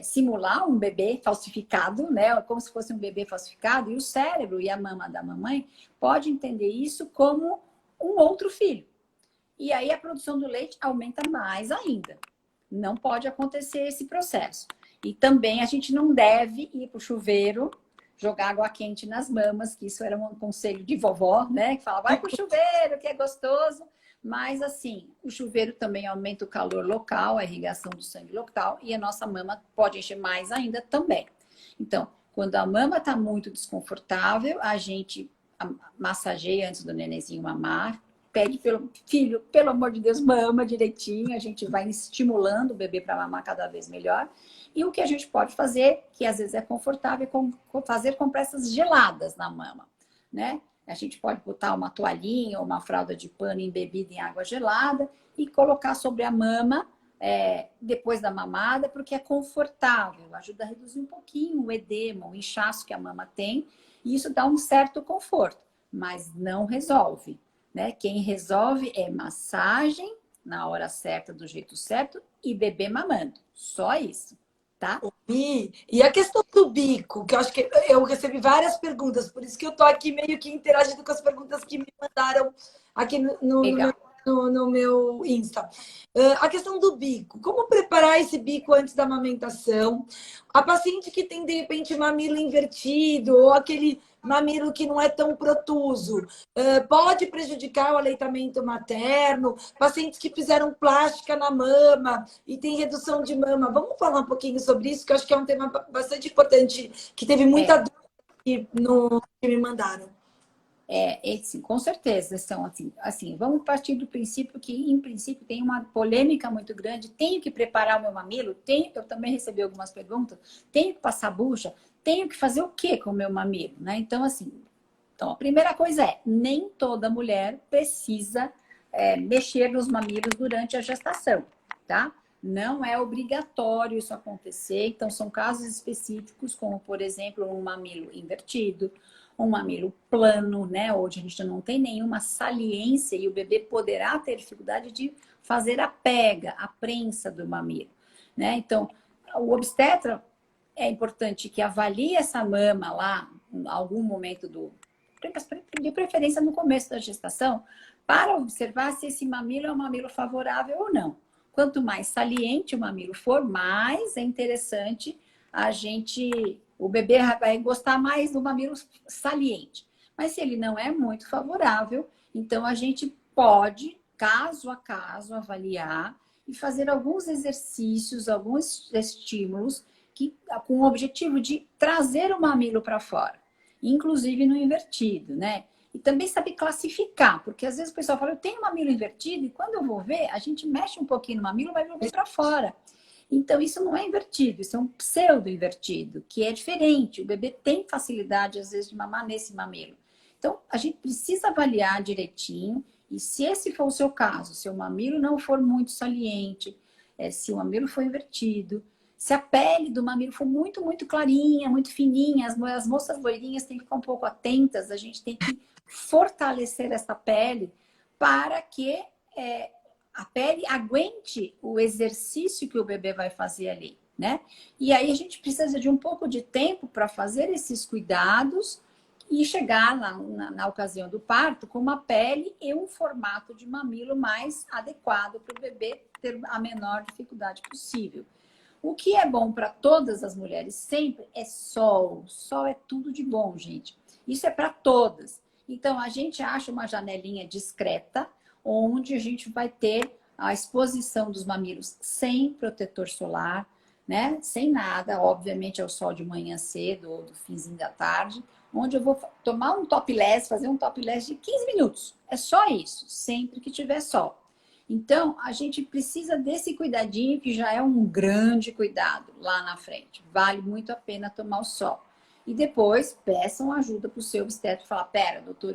simular um bebê falsificado, né? Como se fosse um bebê falsificado, e o cérebro e a mama da mamãe pode entender isso como um outro filho. E aí a produção do leite aumenta mais ainda. Não pode acontecer esse processo. E também a gente não deve ir para o chuveiro jogar água quente nas mamas, que isso era um conselho de vovó, né? Que falava, vai pro chuveiro, que é gostoso. Mas, assim, o chuveiro também aumenta o calor local, a irrigação do sangue local, e a nossa mama pode encher mais ainda também. Então, quando a mama está muito desconfortável, a gente massageia antes do nenenzinho mamar, pede pelo filho, pelo amor de Deus, mama direitinho, a gente vai estimulando o bebê para mamar cada vez melhor. E o que a gente pode fazer, que às vezes é confortável, é fazer compressas geladas na mama, né? A gente pode botar uma toalhinha ou uma fralda de pano embebida em água gelada e colocar sobre a mama depois da mamada, porque é confortável, ajuda a reduzir um pouquinho o edema, o inchaço que a mama tem, e isso dá um certo conforto, mas não resolve, né? Quem resolve é massagem na hora certa, do jeito certo, e bebê mamando. Só isso, tá? E a questão do bico, que eu acho que eu recebi várias perguntas, por isso que eu tô aqui meio que interagindo com as perguntas que me mandaram aqui Legal. no meu Insta. A questão do bico, como preparar esse bico antes da amamentação? A paciente que tem, de repente, mamilo invertido ou aquele mamilo que não é tão protuso, pode prejudicar o aleitamento materno? Pacientes que fizeram plástica na mama e tem redução de mama. Vamos falar um pouquinho sobre isso, que eu acho que é um tema bastante importante, que teve muita dúvida aqui que me mandaram. Sim, com certeza. São assim, vamos partir do princípio que, em princípio, tem uma polêmica muito grande. Tenho que preparar o meu mamilo? Eu também recebi algumas perguntas. Tenho que passar bucha? Tenho que fazer o quê com o meu mamilo? Né? Então, assim, a primeira coisa nem toda mulher precisa mexer nos mamilos durante a gestação, tá? Não é obrigatório isso acontecer. Então, são casos específicos, como, por exemplo, um mamilo invertido, um mamilo plano, né? Onde a gente não tem nenhuma saliência e o bebê poderá ter dificuldade de fazer a pega, a prensa do mamilo, né? Então, o obstetra é importante que avalie essa mama lá em algum momento de preferência no começo da gestação, para observar se esse mamilo é um mamilo favorável ou não. Quanto mais saliente o mamilo for, mais é interessante o bebê vai gostar mais do mamilo saliente. Mas se ele não é muito favorável, então a gente pode, caso a caso, avaliar e fazer alguns exercícios, alguns estímulos com o objetivo de trazer o mamilo para fora, inclusive no invertido, né? E também saber classificar, porque às vezes o pessoal fala, eu tenho mamilo invertido, e quando eu vou ver, a gente mexe um pouquinho no mamilo, vai vir para fora. Então, isso não é invertido, isso é um pseudo-invertido, que é diferente. O bebê tem facilidade, às vezes, de mamar nesse mamilo. Então, a gente precisa avaliar direitinho, e se esse for o seu caso, se o mamilo não for muito saliente, se o mamilo for invertido, se a pele do mamilo for muito, muito clarinha, muito fininha, as moças loirinhas têm que ficar um pouco atentas, a gente tem que fortalecer essa pele para que a pele aguente o exercício que o bebê vai fazer ali, né? E aí a gente precisa de um pouco de tempo para fazer esses cuidados e chegar na ocasião do parto com uma pele e um formato de mamilo mais adequado para o bebê ter a menor dificuldade possível. O que é bom para todas as mulheres sempre é sol. Sol é tudo de bom, gente. Isso é para todas. Então, a gente acha uma janelinha discreta, onde a gente vai ter a exposição dos mamilos sem protetor solar, né? Sem nada, obviamente é o sol de manhã cedo ou do finzinho da tarde, onde eu vou tomar um topless, fazer um topless de 15 minutos. É só isso, sempre que tiver sol. Então, a gente precisa desse cuidadinho, que já é um grande cuidado lá na frente. Vale muito a pena tomar o sol. E depois, peçam ajuda para o seu obstetra. Falar, pera, doutor,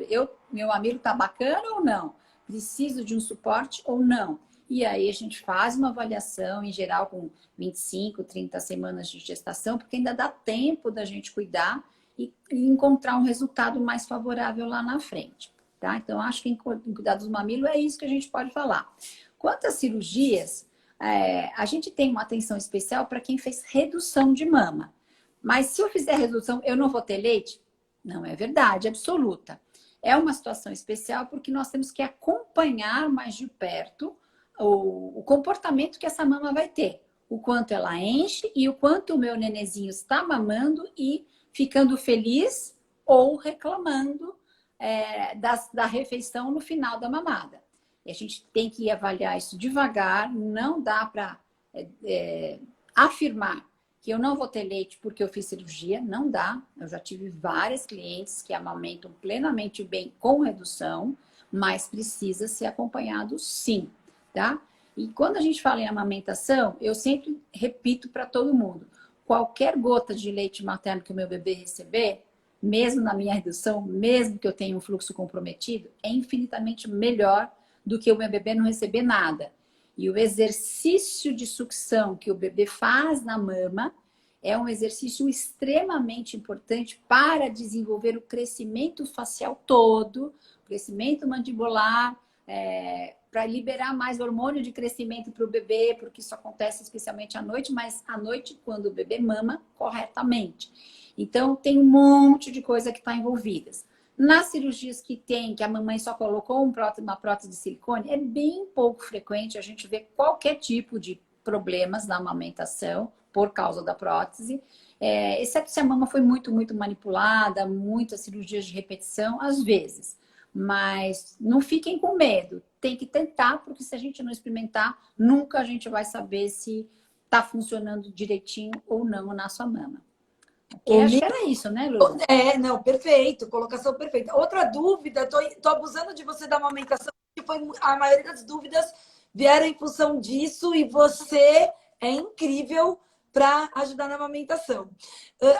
meu mamilo tá bacana ou não? Preciso de um suporte ou não? E aí a gente faz uma avaliação, em geral, com 25, 30 semanas de gestação, porque ainda dá tempo da gente cuidar e encontrar um resultado mais favorável lá na frente. Tá? Então, acho que em cuidar dos mamilos é isso que a gente pode falar. Quanto às cirurgias, a gente tem uma atenção especial para quem fez redução de mama. Mas se eu fizer redução, eu não vou ter leite? Não é verdade, absoluta. É uma situação especial porque nós temos que acompanhar mais de perto o comportamento que essa mama vai ter. O quanto ela enche e o quanto o meu nenezinho está mamando e ficando feliz ou reclamando da refeição no final da mamada. E a gente tem que avaliar isso devagar, não dá para afirmar que eu não vou ter leite porque eu fiz cirurgia, não dá. Eu já tive várias clientes que amamentam plenamente bem com redução, mas precisa ser acompanhado sim, tá? E quando a gente fala em amamentação, eu sempre repito para todo mundo, qualquer gota de leite materno que o meu bebê receber, mesmo na minha redução, mesmo que eu tenha um fluxo comprometido, é infinitamente melhor do que o meu bebê não receber nada. E o exercício de sucção que o bebê faz na mama é um exercício extremamente importante para desenvolver o crescimento facial todo, o crescimento mandibular, para liberar mais hormônio de crescimento para o bebê, porque isso acontece especialmente à noite, mas à noite quando o bebê mama corretamente. Então, tem um monte de coisa que está envolvidas. Nas cirurgias que a mamãe só colocou uma prótese de silicone, é bem pouco frequente a gente ver qualquer tipo de problemas na amamentação por causa da prótese, exceto se a mama foi muito, muito manipulada, muitas cirurgias de repetição, às vezes. Mas não fiquem com medo, tem que tentar, porque se a gente não experimentar, nunca a gente vai saber se está funcionando direitinho ou não na sua mama. Acho que era isso, né, Lu? Não, perfeito, colocação perfeita. Outra dúvida, tô abusando de você da amamentação, que foi a maioria das dúvidas vieram em função disso e você é incrível para ajudar na amamentação.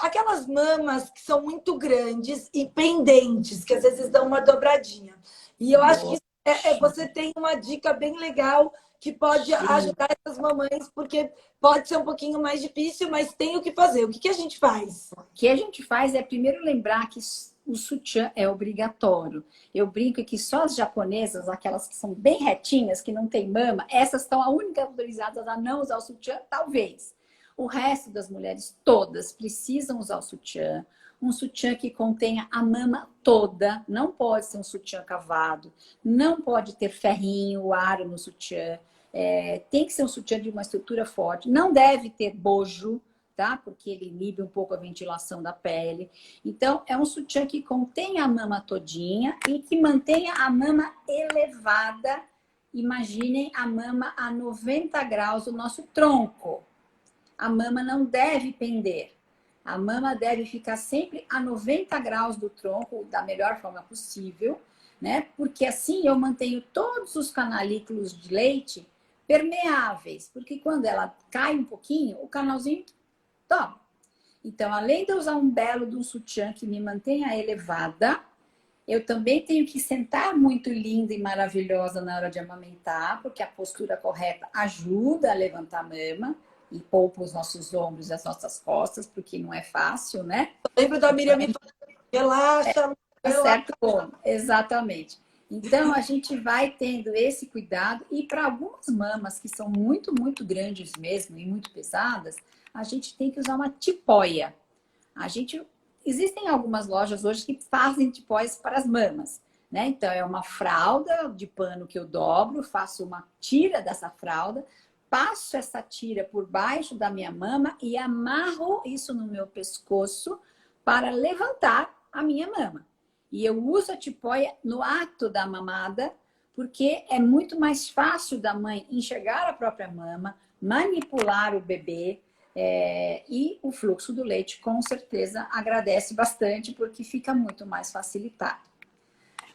Aquelas mamas que são muito grandes e pendentes, que às vezes dão uma dobradinha. E eu acho que você tem uma dica bem legal que pode ajudar essas mamães, porque pode ser um pouquinho mais difícil, mas tem o que fazer. O que a gente faz? O que a gente faz é primeiro lembrar que o sutiã é obrigatório. Eu brinco que só as japonesas, aquelas que são bem retinhas, que não tem mama, essas estão a única autorizadas a não usar o sutiã, talvez. O resto das mulheres todas precisam usar o sutiã. Um sutiã que contenha a mama toda. Não pode ser um sutiã cavado. Não pode ter ferrinho, aro no sutiã. Tem que ser um sutiã de uma estrutura forte. Não deve ter bojo, tá? Porque ele inibe um pouco a ventilação da pele. Então, é um sutiã que contém a mama todinha e que mantenha a mama elevada. Imaginem a mama a 90 graus do nosso tronco. A mama não deve pender. A mama deve ficar sempre a 90 graus do tronco, da melhor forma possível, né? Porque assim eu mantenho todos os canalículos de leite permeáveis, porque quando ela cai um pouquinho, o canalzinho toma. Então, além de eu usar um belo de um sutiã que me mantenha elevada, eu também tenho que sentar muito linda e maravilhosa na hora de amamentar, porque a postura correta ajuda a levantar a mama e poupa os nossos ombros e as nossas costas, porque não é fácil, né? Eu lembro da Miriam me falando, relaxa, relaxa. Certo como, exatamente. Então, a gente vai tendo esse cuidado e para algumas mamas que são muito, muito grandes mesmo e muito pesadas, a gente tem que usar uma tipóia. Existem algumas lojas hoje que fazem tipóias para as mamas, né? Então, é uma fralda de pano que eu dobro, faço uma tira dessa fralda, passo essa tira por baixo da minha mama e amarro isso no meu pescoço para levantar a minha mama. E eu uso a tipóia no ato da mamada, porque é muito mais fácil da mãe enxergar a própria mama, manipular o bebê, e o fluxo do leite, com certeza, agradece bastante, porque fica muito mais facilitado.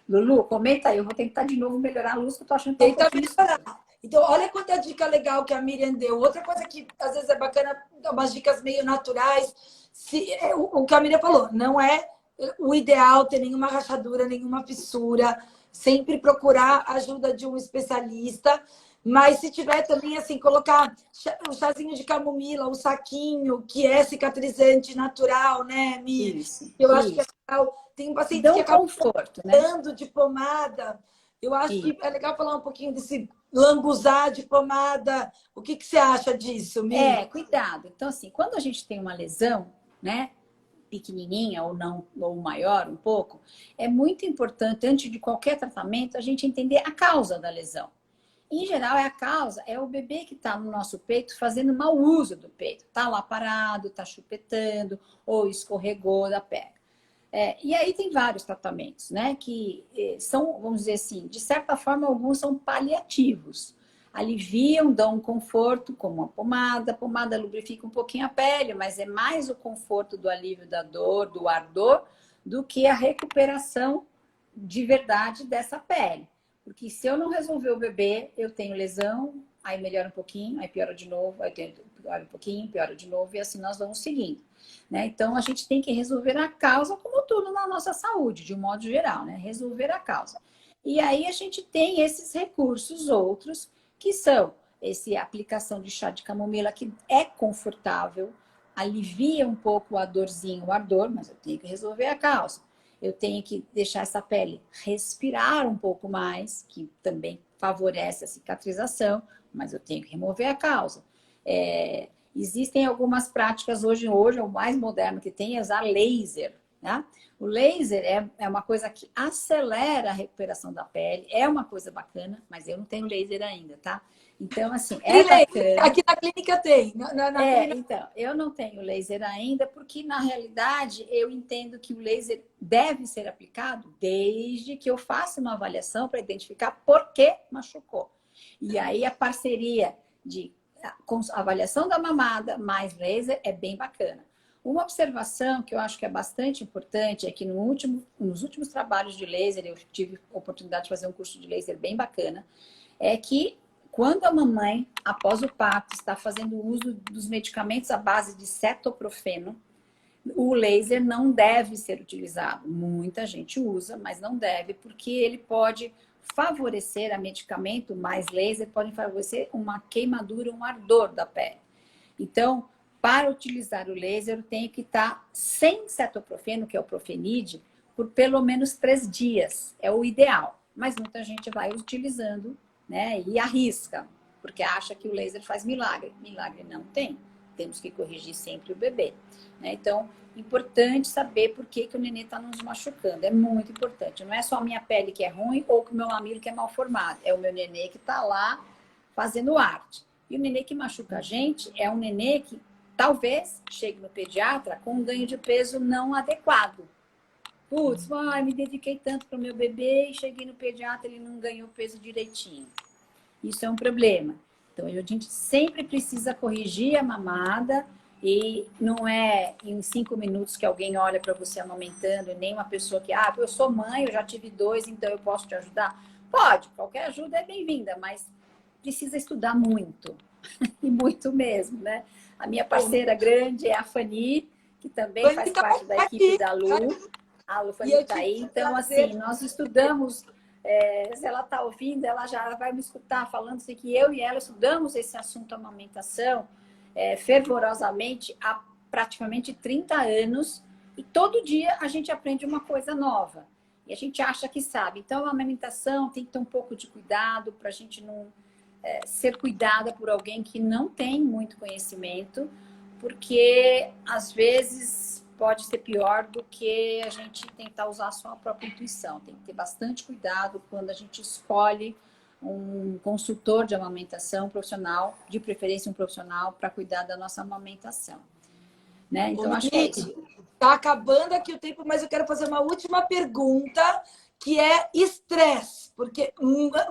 Lulu, comenta aí, eu vou tentar de novo melhorar a luz, que eu tô achando que tá um pouquinho... Então, olha quanta dica legal que a Miriam deu. Outra coisa que às vezes é bacana, umas dicas meio naturais. O que a Miriam falou, não é o ideal ter nenhuma rachadura, nenhuma fissura. Sempre procurar a ajuda de um especialista. Mas se tiver também, assim, colocar o chazinho de camomila, o saquinho, que é cicatrizante natural, né, Mi? Isso, Eu acho que é legal. Tem pacientes que acabam conforto, né? dando de pomada. Eu acho que é legal falar um pouquinho desse lambuzar de pomada. O que você acha disso, Mi? Cuidado. Então, assim, quando a gente tem uma lesão, né, pequenininha ou não, ou maior um pouco, é muito importante, antes de qualquer tratamento, a gente entender a causa da lesão. Em geral, é o bebê que está no nosso peito fazendo mau uso do peito. Está lá parado, está chupetando, ou escorregou da perna. E aí tem vários tratamentos, né? Que são, vamos dizer assim, de certa forma, alguns são paliativos. aliviam, dão um conforto, como a pomada. A pomada lubrifica um pouquinho a pele, mas é mais o conforto do alívio da dor, do ardor, do que a recuperação de verdade dessa pele. Porque se eu não resolver o bebê, eu tenho lesão, aí melhora um pouquinho, aí piora de novo, aí piora um pouquinho, piora de novo, e assim nós vamos seguindo. Né? Então, a gente tem que resolver a causa, como tudo na nossa saúde, de um modo geral, né? Resolver a causa. E aí a gente tem esses recursos outros, que são essa aplicação de chá de camomila, que é confortável, alivia um pouco a dorzinha, o ardor, mas eu tenho que resolver a causa. Eu tenho que deixar essa pele respirar um pouco mais, que também favorece a cicatrização, mas eu tenho que remover a causa. Existem algumas práticas hoje, o mais moderno que tem é usar laser. Né? O laser é uma coisa que acelera a recuperação da pele, é uma coisa bacana, mas eu não tenho laser ainda, tá? Então, assim, é bacana. Aqui na clínica tem. Clínica... Então, eu não tenho laser ainda, porque na realidade eu entendo que o laser deve ser aplicado desde que eu faça uma avaliação para identificar por que machucou. E aí a parceria com avaliação da mamada mais laser é bem bacana. Uma observação que eu acho que é bastante importante é que nos últimos trabalhos de laser, eu tive a oportunidade de fazer um curso de laser bem bacana, é que quando a mamãe, após o parto, está fazendo uso dos medicamentos à base de cetoprofeno, o laser não deve ser utilizado. Muita gente usa, mas não deve, porque ele pode favorecer a medicamento mais laser, pode favorecer uma queimadura, um ardor da pele. Então, para utilizar o laser, eu tenho que estar sem cetoprofeno, que é o Profenid, por pelo menos 3 dias. É o ideal. Mas muita gente vai utilizando, né, e arrisca, porque acha que o laser faz milagre. Milagre não tem. Temos que corrigir sempre o bebê. Né? Então, importante saber por que o nenê está nos machucando. É muito importante. Não é só a minha pele que é ruim ou que o meu mamilo que é mal formado. É o meu nenê que está lá fazendo arte. E o nenê que machuca a gente é um nenê que talvez chegue no pediatra com um ganho de peso não adequado. Putz, me dediquei tanto para o meu bebê e cheguei no pediatra, ele não ganhou peso direitinho. Isso é um problema. Então, a gente sempre precisa corrigir a mamada e não é em 5 minutos que alguém olha para você amamentando, e nem uma pessoa que, eu sou mãe, eu já tive 2, então eu posso te ajudar. Pode, qualquer ajuda é bem-vinda, mas precisa estudar muito. E muito mesmo, né? A minha parceira grande é a Fanny, que também faz parte da equipe da Lu. A Lu Fanny está aí. Então, assim, nós estudamos, se ela está ouvindo, ela já vai me escutar falando assim, que eu e ela estudamos esse assunto amamentação fervorosamente há praticamente 30 anos e todo dia a gente aprende uma coisa nova. E a gente acha que sabe. Então, a amamentação tem que ter um pouco de cuidado para a gente não ser cuidada por alguém que não tem muito conhecimento, porque às vezes pode ser pior do que a gente tentar usar só a própria intuição. Tem que ter bastante cuidado quando a gente escolhe um consultor de amamentação profissional, de preferência um profissional, para cuidar da nossa amamentação. Né? Então, acho que é isso. Está acabando aqui o tempo, mas eu quero fazer uma última pergunta, que é estresse. Porque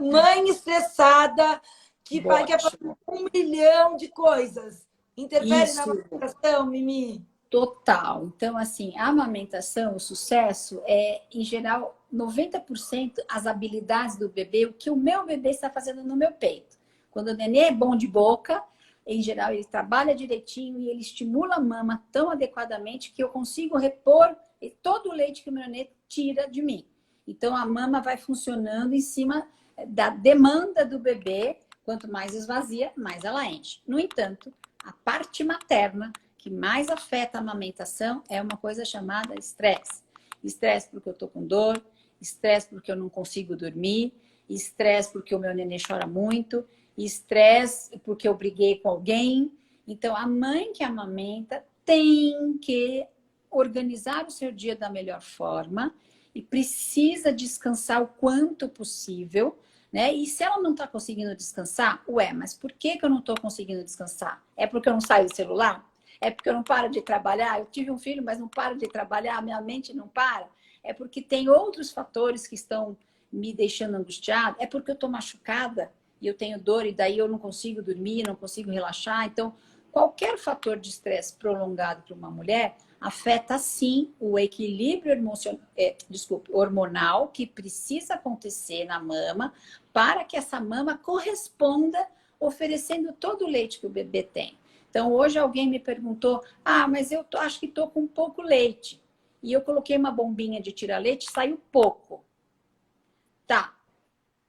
mãe estressada, que pai quer fazer 1 milhão de coisas. Interfere na amamentação, Mimi? Total. Então, assim, a amamentação, o sucesso é, em geral, 90% as habilidades do bebê, o que o meu bebê está fazendo no meu peito. Quando o nenê é bom de boca, em geral, ele trabalha direitinho e ele estimula a mama tão adequadamente que eu consigo repor todo o leite que o meu nenê tira de mim. Então, a mama vai funcionando em cima da demanda do bebê. Quanto mais esvazia, mais ela enche. No entanto, a parte materna que mais afeta a amamentação é uma coisa chamada estresse. Estresse porque eu estou com dor, estresse porque eu não consigo dormir, estresse porque o meu nenê chora muito, estresse porque eu briguei com alguém. Então, a mãe que amamenta tem que organizar o seu dia da melhor forma e precisa descansar o quanto possível, né? E se ela não está conseguindo descansar, mas por que eu não estou conseguindo descansar? É porque eu não saio do celular? É porque eu não paro de trabalhar? Eu tive um filho, mas não paro de trabalhar, minha mente não para? É porque tem outros fatores que estão me deixando angustiada? É porque eu estou machucada? e eu tenho dor, e daí eu não consigo dormir, não consigo relaxar. Então, qualquer fator de estresse prolongado para uma mulher afeta, sim, o equilíbrio hormonal que precisa acontecer na mama para que essa mama corresponda oferecendo todo o leite que o bebê tem. Então, hoje alguém me perguntou, mas eu acho que estou com pouco leite. E eu coloquei uma bombinha de tira-leite, saiu pouco. Tá.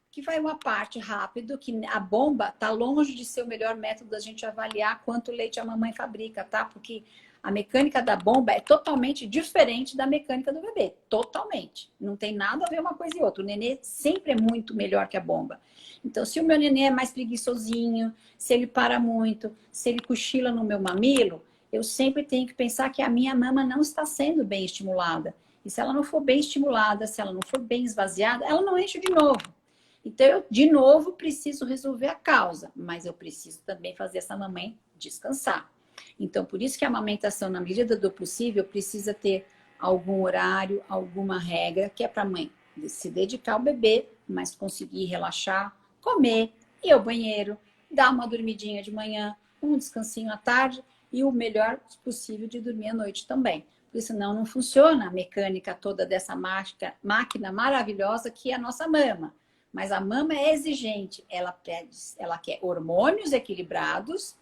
Que vai uma parte rápido, que a bomba tá longe de ser o melhor método da gente avaliar quanto leite a mamãe fabrica, tá? Porque a mecânica da bomba é totalmente diferente da mecânica do bebê. Totalmente. Não tem nada a ver uma coisa e outra. O nenê sempre é muito melhor que a bomba. Então, se o meu nenê é mais preguiçosinho, se ele para muito, se ele cochila no meu mamilo, eu sempre tenho que pensar que a minha mama não está sendo bem estimulada. E se ela não for bem estimulada, se ela não for bem esvaziada, ela não enche de novo. Então, eu, de novo, preciso resolver a causa, mas eu preciso também fazer essa mamãe descansar. Então, por isso que a amamentação, na medida do possível, precisa ter algum horário, alguma regra, que é para a mãe se dedicar ao bebê, mas conseguir relaxar, comer, ir ao banheiro, dar uma dormidinha de manhã, um descansinho à tarde e o melhor possível de dormir à noite também. Porque senão não funciona a mecânica toda dessa máquina maravilhosa que é a nossa mama. Mas a mama é exigente, ela quer hormônios equilibrados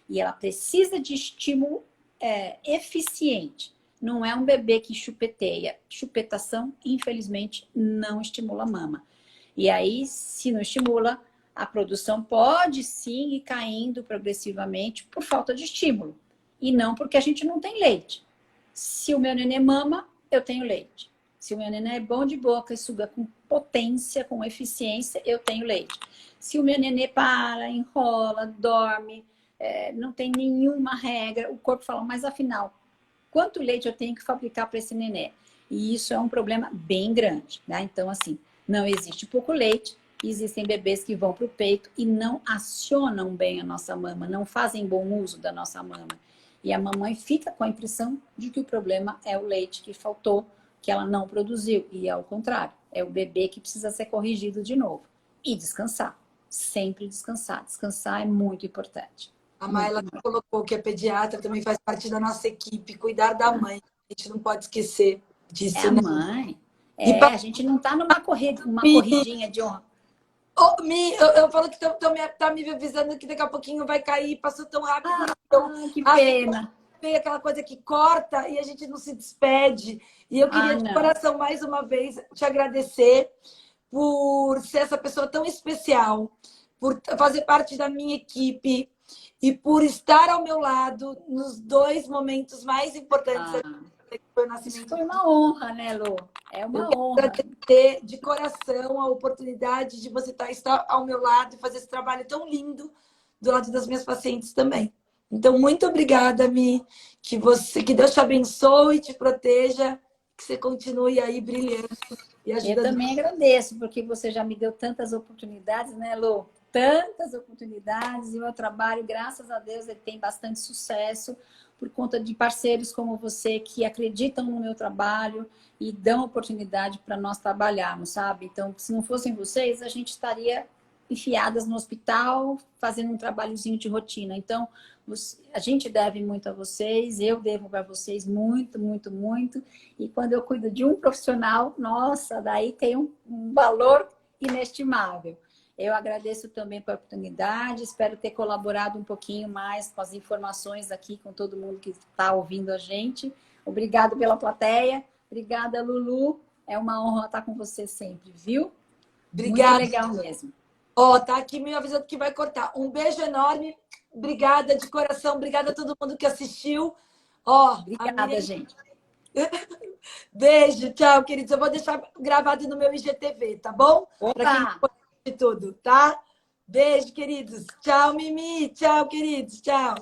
e ela precisa de estímulo eficiente. Não é um bebê que chupeteia. Chupetação, infelizmente, não estimula a mama. E aí, se não estimula, a produção pode sim ir caindo progressivamente por falta de estímulo. E não porque a gente não tem leite. Se o meu nenê mama, eu tenho leite. Se o meu nenê é bom de boca e suga com potência, com eficiência, eu tenho leite. Se o meu nenê para, enrola, dorme, não tem nenhuma regra, o corpo fala, mas afinal, quanto leite eu tenho que fabricar para esse nenê? E isso é um problema bem grande, né? Então, assim, não existe pouco leite, existem bebês que vão para o peito e não acionam bem a nossa mama, não fazem bom uso da nossa mama. E a mamãe fica com a impressão de que o problema é o leite que faltou, que ela não produziu. E é o contrário. É o bebê que precisa ser corrigido de novo. E descansar. Sempre descansar. Descansar é muito importante. A Maila colocou que a pediatra também faz parte da nossa equipe. Cuidar da mãe. A gente não pode esquecer disso, é a né? mãe. E A gente não está numa corridinha de honra. Mi, eu falo que tá me avisando que daqui a pouquinho vai cair. Passou tão rápido. Que pena. Aquela coisa que corta e a gente não se despede. E eu queria, de coração, mais uma vez, te agradecer por ser essa pessoa tão especial, por fazer parte da minha equipe e por estar ao meu lado nos 2 momentos mais importantes que foi o nascimento. Isso foi uma honra, né, Lu? É uma honra. Ter de coração a oportunidade de você estar ao meu lado e fazer esse trabalho tão lindo do lado das minhas pacientes também. Então, muito obrigada, Mi. Que Deus te abençoe e te proteja. Que você continue aí brilhando e ajudando. Eu também agradeço, porque você já me deu tantas oportunidades, né, Lu? Tantas oportunidades. E o meu trabalho, graças a Deus, ele tem bastante sucesso por conta de parceiros como você que acreditam no meu trabalho e dão oportunidade para nós trabalharmos, sabe? Então, se não fossem vocês, a gente estaria enfiadas no hospital, fazendo um trabalhozinho de rotina. Então, a gente deve muito a vocês, eu devo para vocês muito, muito, muito. E quando eu cuido de um profissional, nossa, daí tem um valor inestimável. Eu agradeço também pela oportunidade, espero ter colaborado um pouquinho mais com as informações aqui, com todo mundo que está ouvindo a gente. Obrigada pela plateia, obrigada, Lulu. É uma honra estar com você sempre, viu? Obrigada. Muito legal mesmo. Tá aqui me avisando que vai cortar. Um beijo enorme. Obrigada de coração. Obrigada a todo mundo que assistiu. Obrigada, gente. Beijo. Tchau, queridos. Eu vou deixar gravado no meu IGTV, tá bom? Opa! Para quem de tudo, tá? Beijo, queridos. Tchau, Mimi. Tchau, queridos. Tchau.